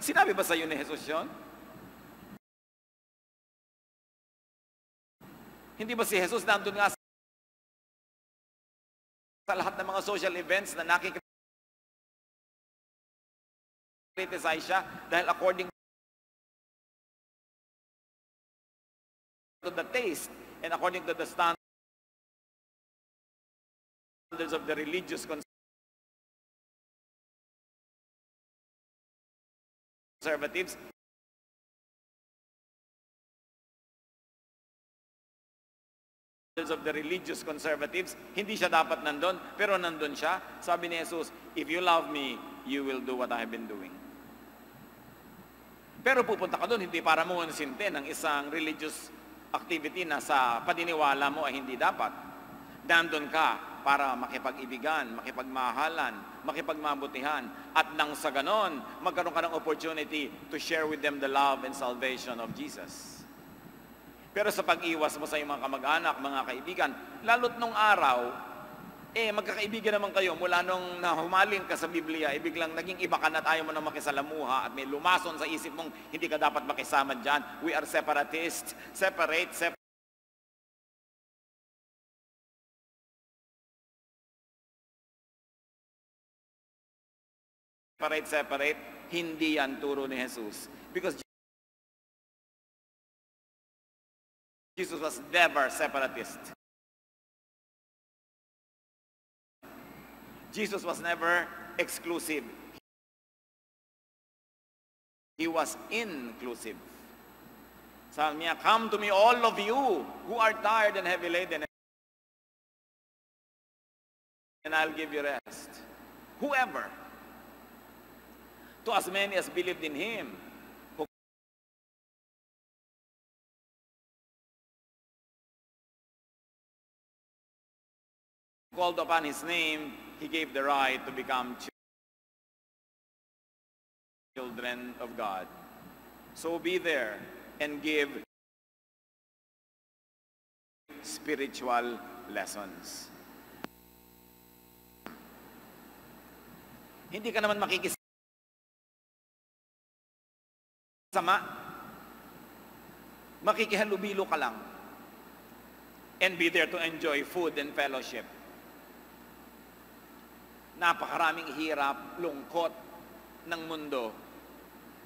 Sinabi ba sa iyo ni Jesus yun? Hindi ba si Jesus nandun nga sa lahat ng mga social events na nakikriticize siya dahil according to the taste and according to the standards of the religious conservatives, hindi siya dapat nandun, pero nandun siya. Sabi ni Jesus, if you love me, you will do what I have been doing. Pero pupunta ka doon, hindi para mo sintin ng isang religious activity na sa paniniwala mo ay hindi dapat. Nandun ka para makipag-ibigan, makipagmahalan, makipagmabutihan, at nang sa ganon, magkaroon ka ng opportunity to share with them the love and salvation of Jesus. Pero sa pag-iwas mo sa iyong mga kamag-anak, mga kaibigan, lalo't nung araw, magkakaibigan naman kayo mula nung nahumaling ka sa Biblia, biglang naging iba ka na, ayaw mo na makisalamuha at may lumason sa isip mong hindi ka dapat makisama dyan. We are separatists. Separate. Hindi yan turo ni Jesus. Because Jesus was never separatist. Jesus was never exclusive. He was inclusive. Sabi niya, come to me all of you who are tired and heavy laden, and I'll give you rest. Whoever, to as many as believed in Him, called upon His name, He gave the right to become children of God. So be there and give spiritual lessons. Hindi ka naman makikisama. Makikihalubilo ka lang. And be there to enjoy food and fellowship. Napakaraming hirap, lungkot ng mundo.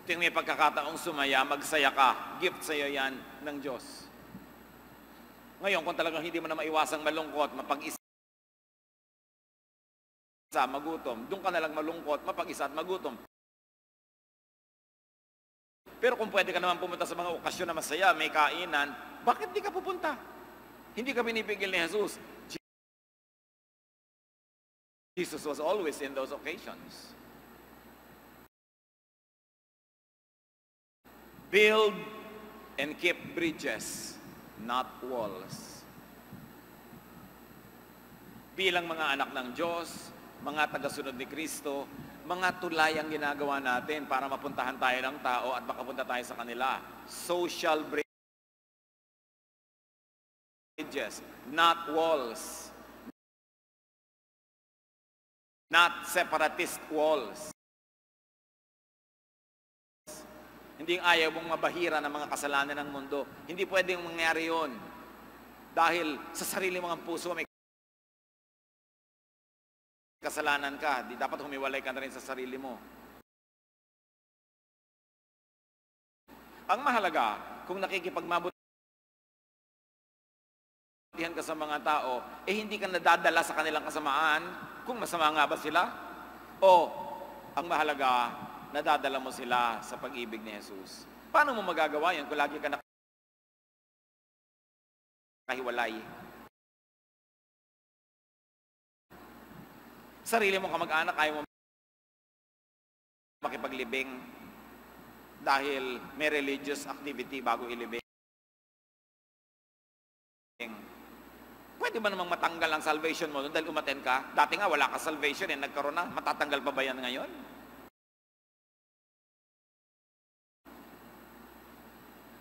Ting may pagkakataong sumaya, magsaya ka. Gift sa'yo yan ng Diyos. Ngayon, kung talagang hindi mo na maiwasang malungkot, mapag-isa, magutom, doon ka na lang malungkot, mapag-isa at magutom. Pero kung pwede ka naman pumunta sa mga okasyon na masaya, may kainan, bakit di ka pupunta? Hindi ka pinipigil ni Jesus. Jesus was always in those occasions. Build and keep bridges, not walls. Bilang mga anak ng Diyos, mga tagasunod ni Kristo, mga tulay ang ginagawa natin para mapuntahan tayo ng tao at makapunta tayo sa kanila. Social bridges, not walls. Not separatist walls. Hindi ayaw mong mabahira ng mga kasalanan ng mundo. Hindi pwedeng mangyari yun. Dahil sa sarili mong puso may kasalanan ka. Di dapat humiwalay ka na rin sa sarili mo. Ang mahalaga, kung nakikipagmabutihan ka sa mga tao, hindi ka nadadala sa kanilang kasamaan, kung masama nga ba sila? O, ang mahalaga, nadadala mo sila sa pag-ibig ni Jesus. Paano mo magagawa yan kung lagi ka nakahiwalay? Sarili mong kamag-anak, ayaw mo makipaglibing dahil may religious activity bago ilibing. Pwede ba namang matanggal ang salvation mo dahil umaten ka? Dati nga wala ka salvation, nagkaroon na. Matatanggal pa ba yan ngayon?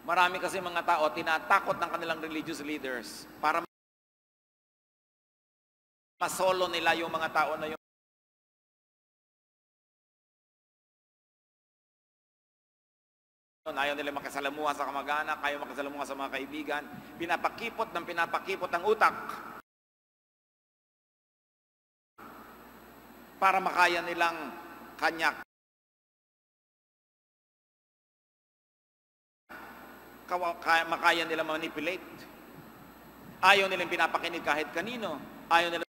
Marami kasi mga tao tinatakot ng kanilang religious leaders para masolo nila yung mga tao na yun. Ayaw nila makasalamuha sa kamag-anak, ayaw makasalamuha sa mga kaibigan. Pinapakipot ang utak para makaya nilang kanyak. Makaya nilang manipulate. Ayaw nilang pinapakinig kahit kanino. Ayaw nilang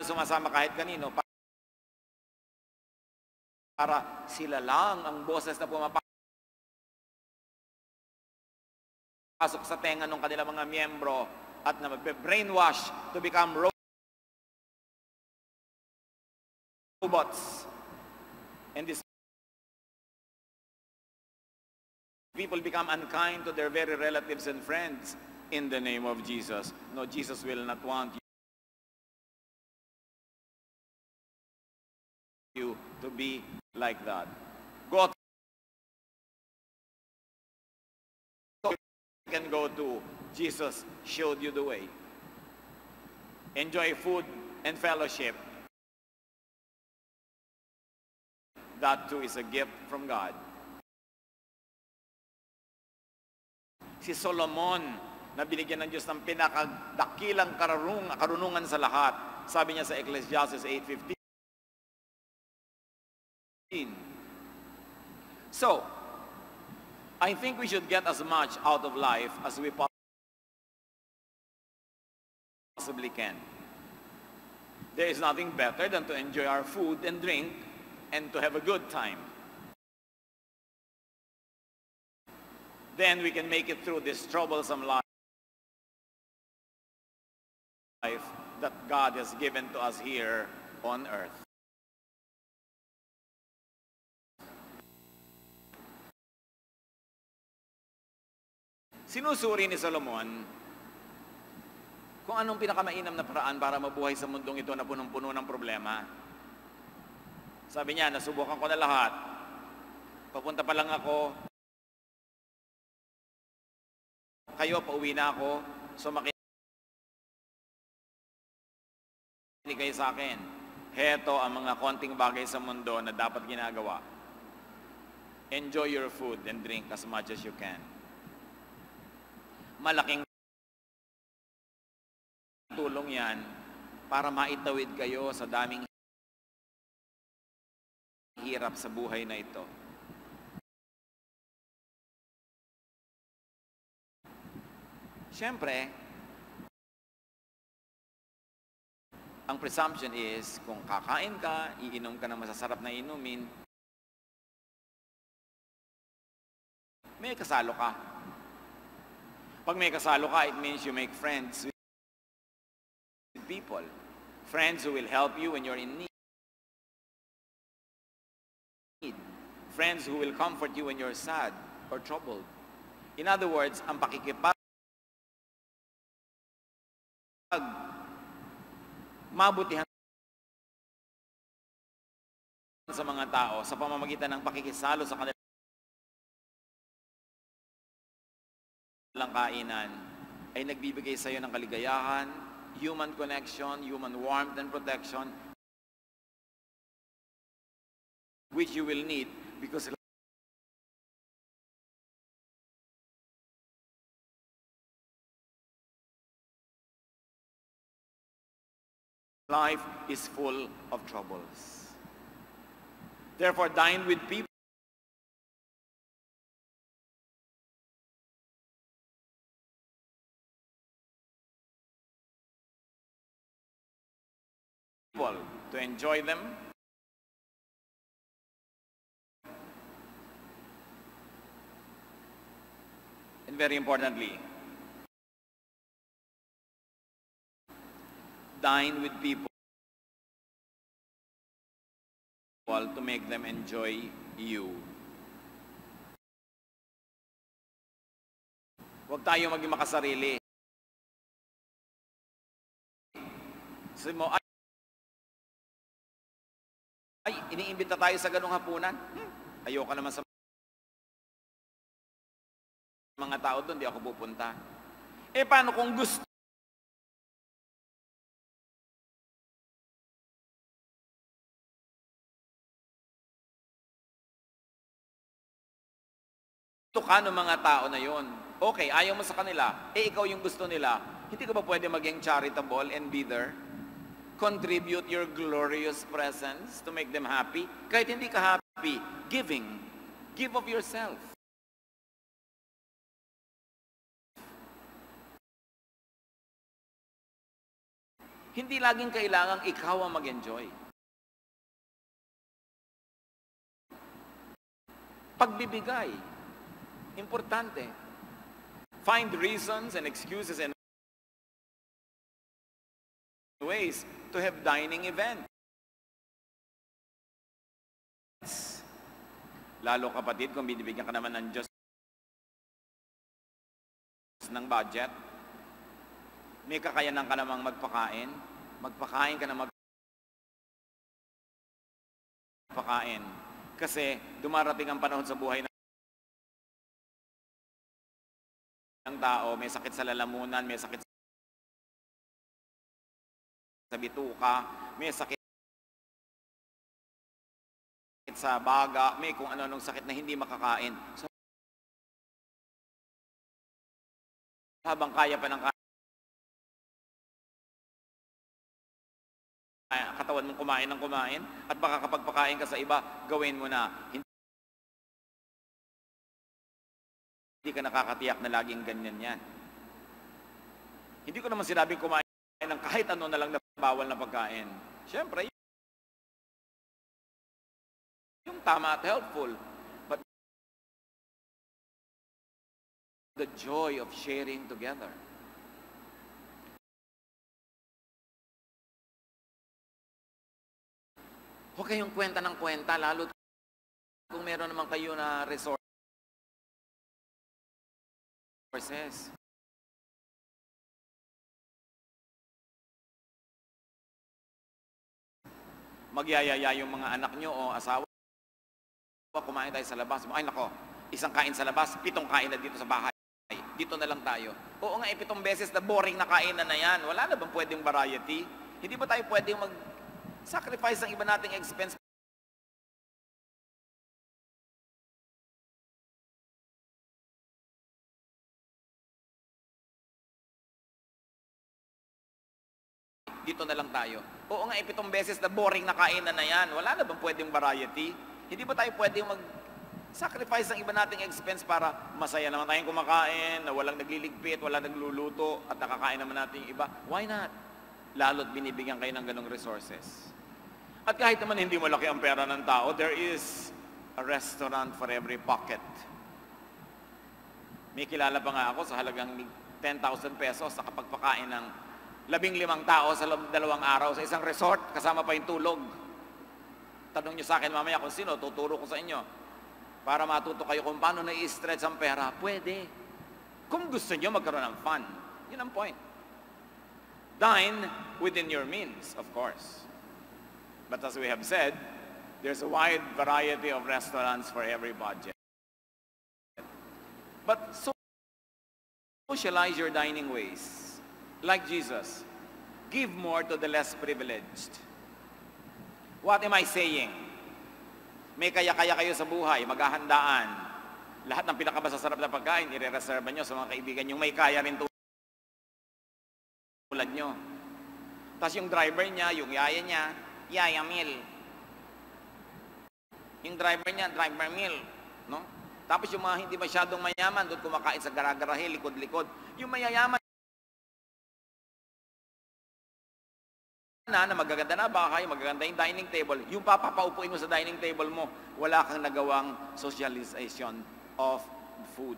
sumasama kahit kanino. Para sila lang ang boses na pumapasok sa tenga ng kanilang mga miyembro at na brainwash to become robots. And these people become unkind to their very relatives and friends in the name of Jesus. No, Jesus will not want you to be like that. Go can go to Jesus showed you the way. Enjoy food and fellowship. That too is a gift from God. Si Solomon na binigyan ng Diyos ng pinakadakilang karunungan sa lahat. Sabi niya sa Ecclesiastes 8:15. So, I think we should get as much out of life as we possibly can. There is nothing better than to enjoy our food and drink and to have a good time. Then we can make it through this troublesome life that God has given to us here on earth. Sinusuri ni Solomon kung anong pinakamainam na paraan para mabuhay sa mundong ito na punong-puno ng problema. Sabi niya, nasubukan ko na lahat. Papunta pa lang ako. Kayo, pauwi na ako. So makinig kayo sa akin. Heto ang mga konting bagay sa mundo na dapat ginagawa. Enjoy your food and drink as much as you can. Malaking tulong yan para maitawid kayo sa daming hirap sa buhay na ito. Siyempre, ang presumption is, kung kakain ka, iinom ka ng masasarap na inumin, may kasalo ka. Pag may kasalo ka, it means you make friends with people. Friends who will help you when you're in need. Friends who will comfort you when you're sad or troubled. In other words, ang pakikipag mabutihan sa mga tao sa pamamagitan ng pakikisalo sa kanilang kainan ay nagbibigay sa iyo ng kaligayahan, human connection, human warmth and protection, which you will need because life is full of troubles. Therefore, dine with people to enjoy them. And very importantly, dine with people to make them enjoy you. Huwag tayo maging makasarili. Sabi mo, ay, iniimbita tayo sa ganung hapunan. Ayoko naman sa mga tao doon, di ako pupunta. Eh, paano kung gusto ka ng mga tao na yon? Okay, ayaw mo sa kanila. Eh, ikaw yung gusto nila. Hindi ka ba pwede maging charitable and be there? Contribute your glorious presence to make them happy. Kahit hindi ka happy, giving. Give of yourself. Hindi laging kailangang ikaw ang mag-enjoy. Pagbibigay. Importante. Find reasons and excuses and ways to have dining events. Lalo kapatid, kung binibigyan ka naman ng Diyos ng budget, may kakayanan ka namang magpakain, magpakain ka na magpakain. Kasi dumarating ang panahon sa buhay ng tao, may sakit sa lalamunan, may sakit sa bituka, may sakit sa baga, may kung ano-anong sakit na hindi makakain. So, habang kaya pa ng katawan mong kumain ng kumain, at baka kapag pakain ka sa iba, gawin mo na. Hindi ka nakakatiyak na laging ganyan yan. Hindi ko naman sinabing kumain ng kahit ano na lang na bawal na pagkain. Siyempre, yung tama at helpful. But the joy of sharing together. Huwag kayong kwenta ng kwenta, lalo kung meron naman kayo na resources. Magyayaya yung mga anak nyo o asawa, kumain tayo sa labas. Ay nako, isang kain sa labas, 7 kain na dito sa bahay. Dito na lang tayo. Oo nga, 7 beses na boring na kainan na yan. Wala na bang pwedeng variety? Hindi ba tayo pwedeng mag-sacrifice ang iba nating expense? dito na lang tayo. Oo nga, 7 beses na boring na kainan na yan. Wala na bang pwedeng variety? Hindi ba tayo pwedeng sacrifice ang iba nating expense para masaya naman tayong kumakain, na walang nagliligpit, walang nagluluto, at nakakain naman natin yung iba? Why not? Lalo't binibigyan kayo ng ganong resources. At kahit naman hindi malaki ang pera ng tao, there is a restaurant for every pocket. May kilala pa nga ako sa halagang 10,000 pesos sa kapagpakain ng 15 tao sa 2 araw sa isang resort, kasama pa yung tulog. Tanong nyo sa akin mamaya kung sino, tuturo ko sa inyo. Para matuto kayo kung paano na-i-stretch ang pera, pwede. Kung gusto nyo magkaroon ng fun. Yun ang point. Dine within your means, of course. But as we have said, there's a wide variety of restaurants for every budget. But socialize your dining ways. Like Jesus, give more to the less privileged. What am I saying? May kaya-kaya kayo sa buhay, maghahandaan. Lahat ng pinakabasasarap na pagkain, i-reserve nyo sa mga kaibigan nyo, may kaya rin tulad nyo. Tapos yung driver niya, yung yaya niya, yaya meal. Yung driver niya, driver meal. No? Tapos yung mga hindi masyadong mayaman, doon kumakain sa garagarahe, likod-likod. Yung mayayaman na magaganda na bahay, magaganda yung dining table, yung papapaupuin mo sa dining table mo, wala kang nagawang socialization of food.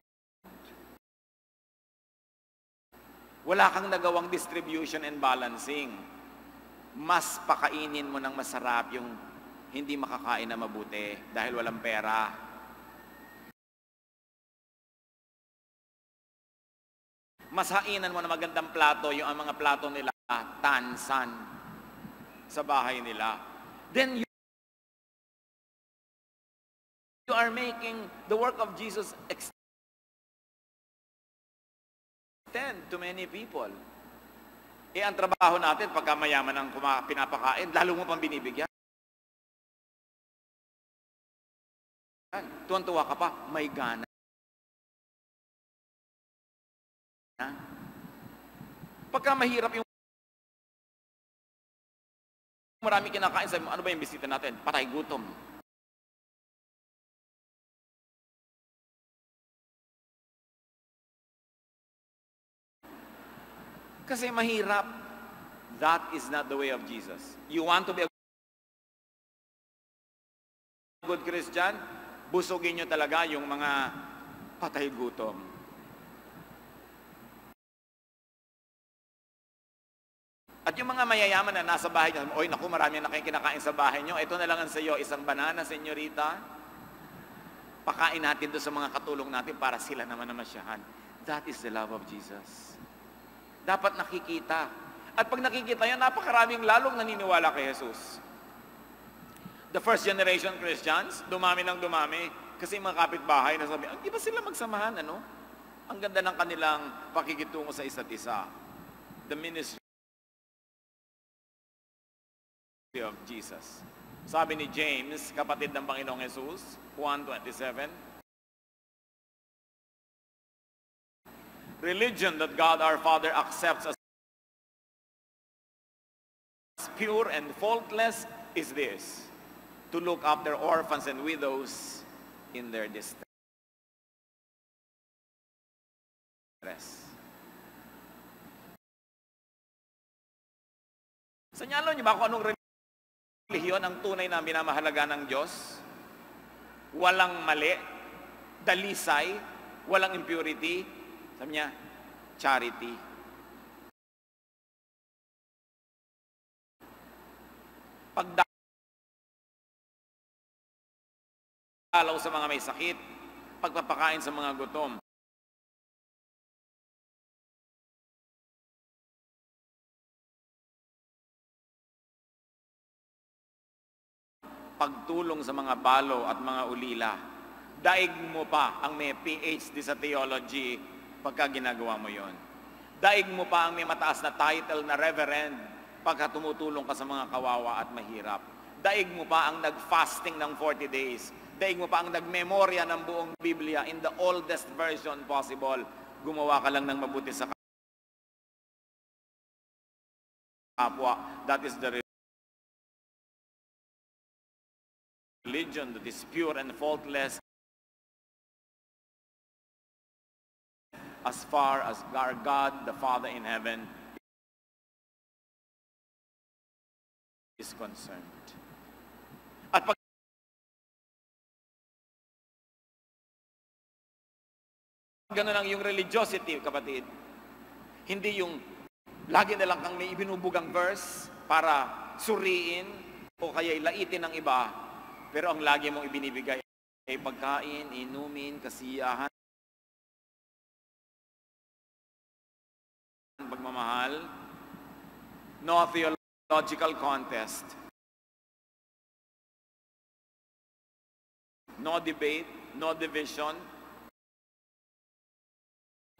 Wala kang nagawang distribution and balancing. Mas pakainin mo ng masarap yung hindi makakain na mabuti dahil walang pera. Mas hainan mo na magandang plato yung ang mga plato nila, tansan sa bahay nila. Then you are making the work of Jesus extend to many people. Ang trabaho natin, pagka mayaman ang pinapakain, lalo mo pang binibigyan. Tuwan-tuwa ka pa, may gana. Pagka mahirap yung marami kinakain, sabi mo, ano ba yung bisita natin? Patay gutom. Kasi mahirap. That is not the way of Jesus. You want to be a good Christian? Busugin nyo talaga yung mga patay gutom. At yung mga mayayaman na nasa bahay nyo, oy, naku, marami na kayong kinakain sa bahay nyo. Ito na lang ang sayo, isang banana, senyorita. Pakain natin doon sa mga katulong natin para sila naman na masyahan. That is the love of Jesus. Dapat nakikita. At pag nakikita yan, napakaraming lalong naniniwala kay Jesus. The first generation Christians, dumami ng dumami. Kasi mga kapitbahay na sabi, di ba sila magsamahan, ano? Ang ganda ng kanilang pakikitungo sa isa't isa. The ministry of Jesus. Sabi ni James, kapatid ng Panginoong Jesus, 1:27, religion that God our Father accepts as pure and faultless is this, to look after orphans and widows in their distress. Sanyalo niyo ba kung anong relihiyon ang tunay na minamahalaga ng Diyos? Walang mali, dalisay, walang impurity. Sabi niya, charity. Pagdalaw sa mga may sakit, pagpapakain sa mga gutom. Pagtulong sa mga balo at mga ulila. Daig mo pa ang may PhD sa theology pagka ginagawa mo yon. Daig mo pa ang may mataas na title na reverend pagka tumutulong ka sa mga kawawa at mahirap. Daig mo pa ang nag-fasting ng 40 days. Daig mo pa ang nag-memorya ng buong Biblia in the oldest version possible. Gumawa ka lang ng mabuti sa kapwa. That is the religion that is pure and faultless as far as our God, the Father in heaven, is concerned. At pag gano'n lang yung religiosity, kapatid, hindi yung lagi na lang kang may ibinubugang verse para suriin o kaya laitin ng iba, pero ang lagi mong ibinibigay ay pagkain, inumin, kasiyahan, pagmamahal, no theological contest, no debate, no division.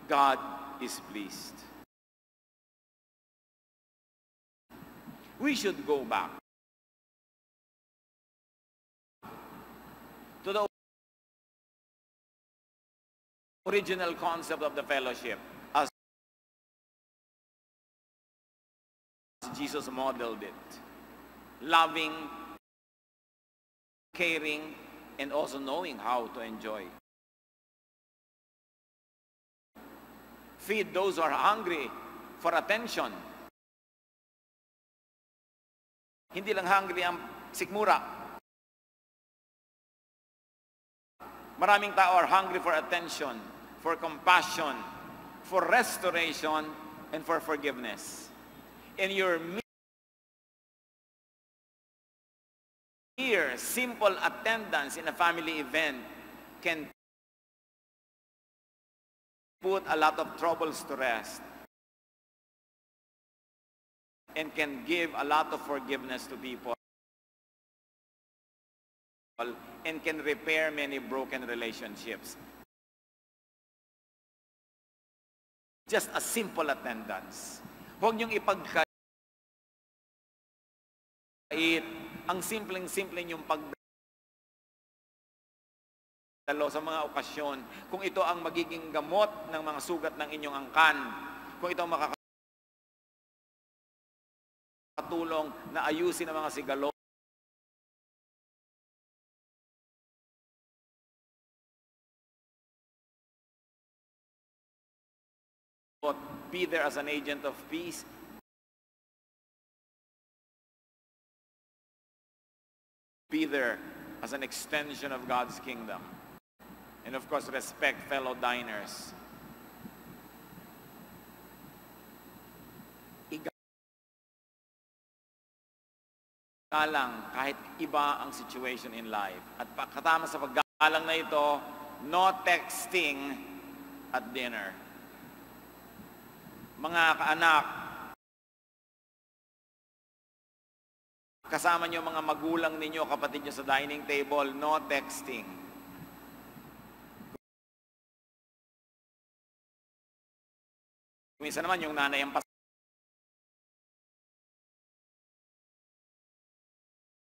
God is pleased. We should go back to the original concept of the fellowship as Jesus modeled it. Loving, caring, and also knowing how to enjoy. Feed those who are hungry for attention. Hindi lang hungry ang sikmura. Maraming tao are hungry for attention, for compassion, for restoration, and for forgiveness. And your mere simple attendance in a family event can put a lot of troubles to rest and can give a lot of forgiveness to people and can repair many broken relationships. Just a simple attendance. Huwag niyong ipagkait ang simpleng-simple niyong pagdalo sa mga okasyon. Kung ito ang magiging gamot ng mga sugat ng inyong angkan, kung ito ang makakatulong na ayusin ang mga sigalo, be there as an agent of peace, be there as an extension of God's kingdom. And of course, respect fellow diners. Igalang kahit iba ang situation in life. At katama sa paggalang na ito, no texting at dinner. Mga kaanak, kasama niyo mga magulang ninyo, kapatid niyo sa dining table, no texting. Minsan naman yung nanay ang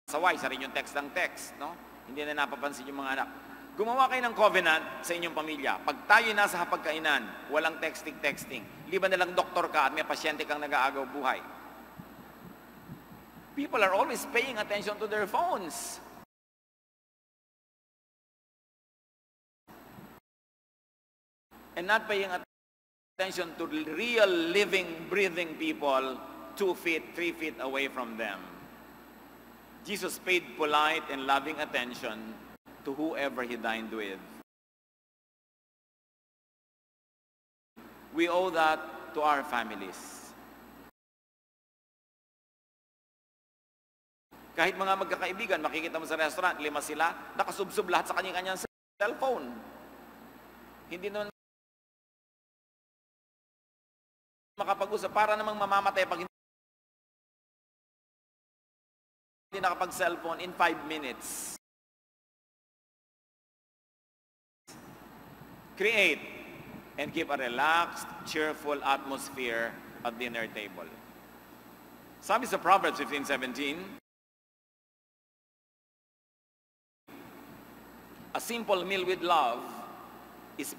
pasaway, sa rin yung text ng text, no? Hindi na napapansin yung mga anak. Gumawa kayo ng covenant sa inyong pamilya. Pag tayo nasa hapagkainan, walang texting. Liban na lang doktor ka at may pasyente kang nag-aagaw buhay. People are always paying attention to their phones. And not paying attention to real, living, breathing people 2 feet, 3 feet away from them. Jesus paid polite and loving attention to whoever he dined with. We owe that to our families. Kahit mga magkakaibigan, makikita mo sa restaurant, 5 sila, nakasubsob lahat sa kanya-kanyang cellphone. Hindi naman makapag-usap, para namang mamamatay pag hindi nakapag-cellphone in 5 minutes. Create and keep a relaxed, cheerful atmosphere at dinner table. Sabi sa Proverbs 15:17, a simple meal with love is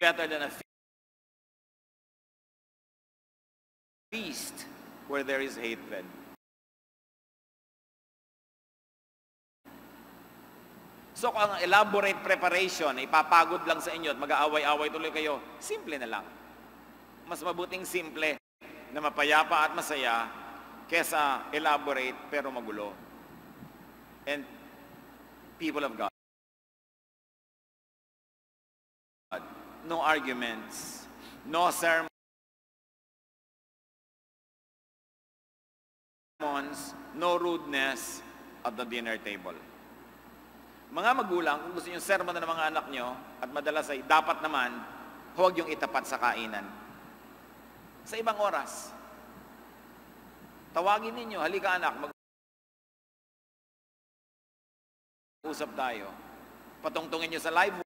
better than a where there is hatred. So kung ang elaborate preparation, ipapagod lang sa inyo at mag-aaway-away tuloy kayo, simple na lang. Mas mabuting simple na mapayapa at masaya kesa elaborate pero magulo. And people of God, no arguments, no sermons, no rudeness at the dinner table. Mga magulang, kung gusto nyo sermon ng mga anak nyo, at madalas ay dapat naman, huwag yung itapat sa kainan. Sa ibang oras, tawagin ninyo, halika anak, mag-usap tayo. Patungtungin nyo sa live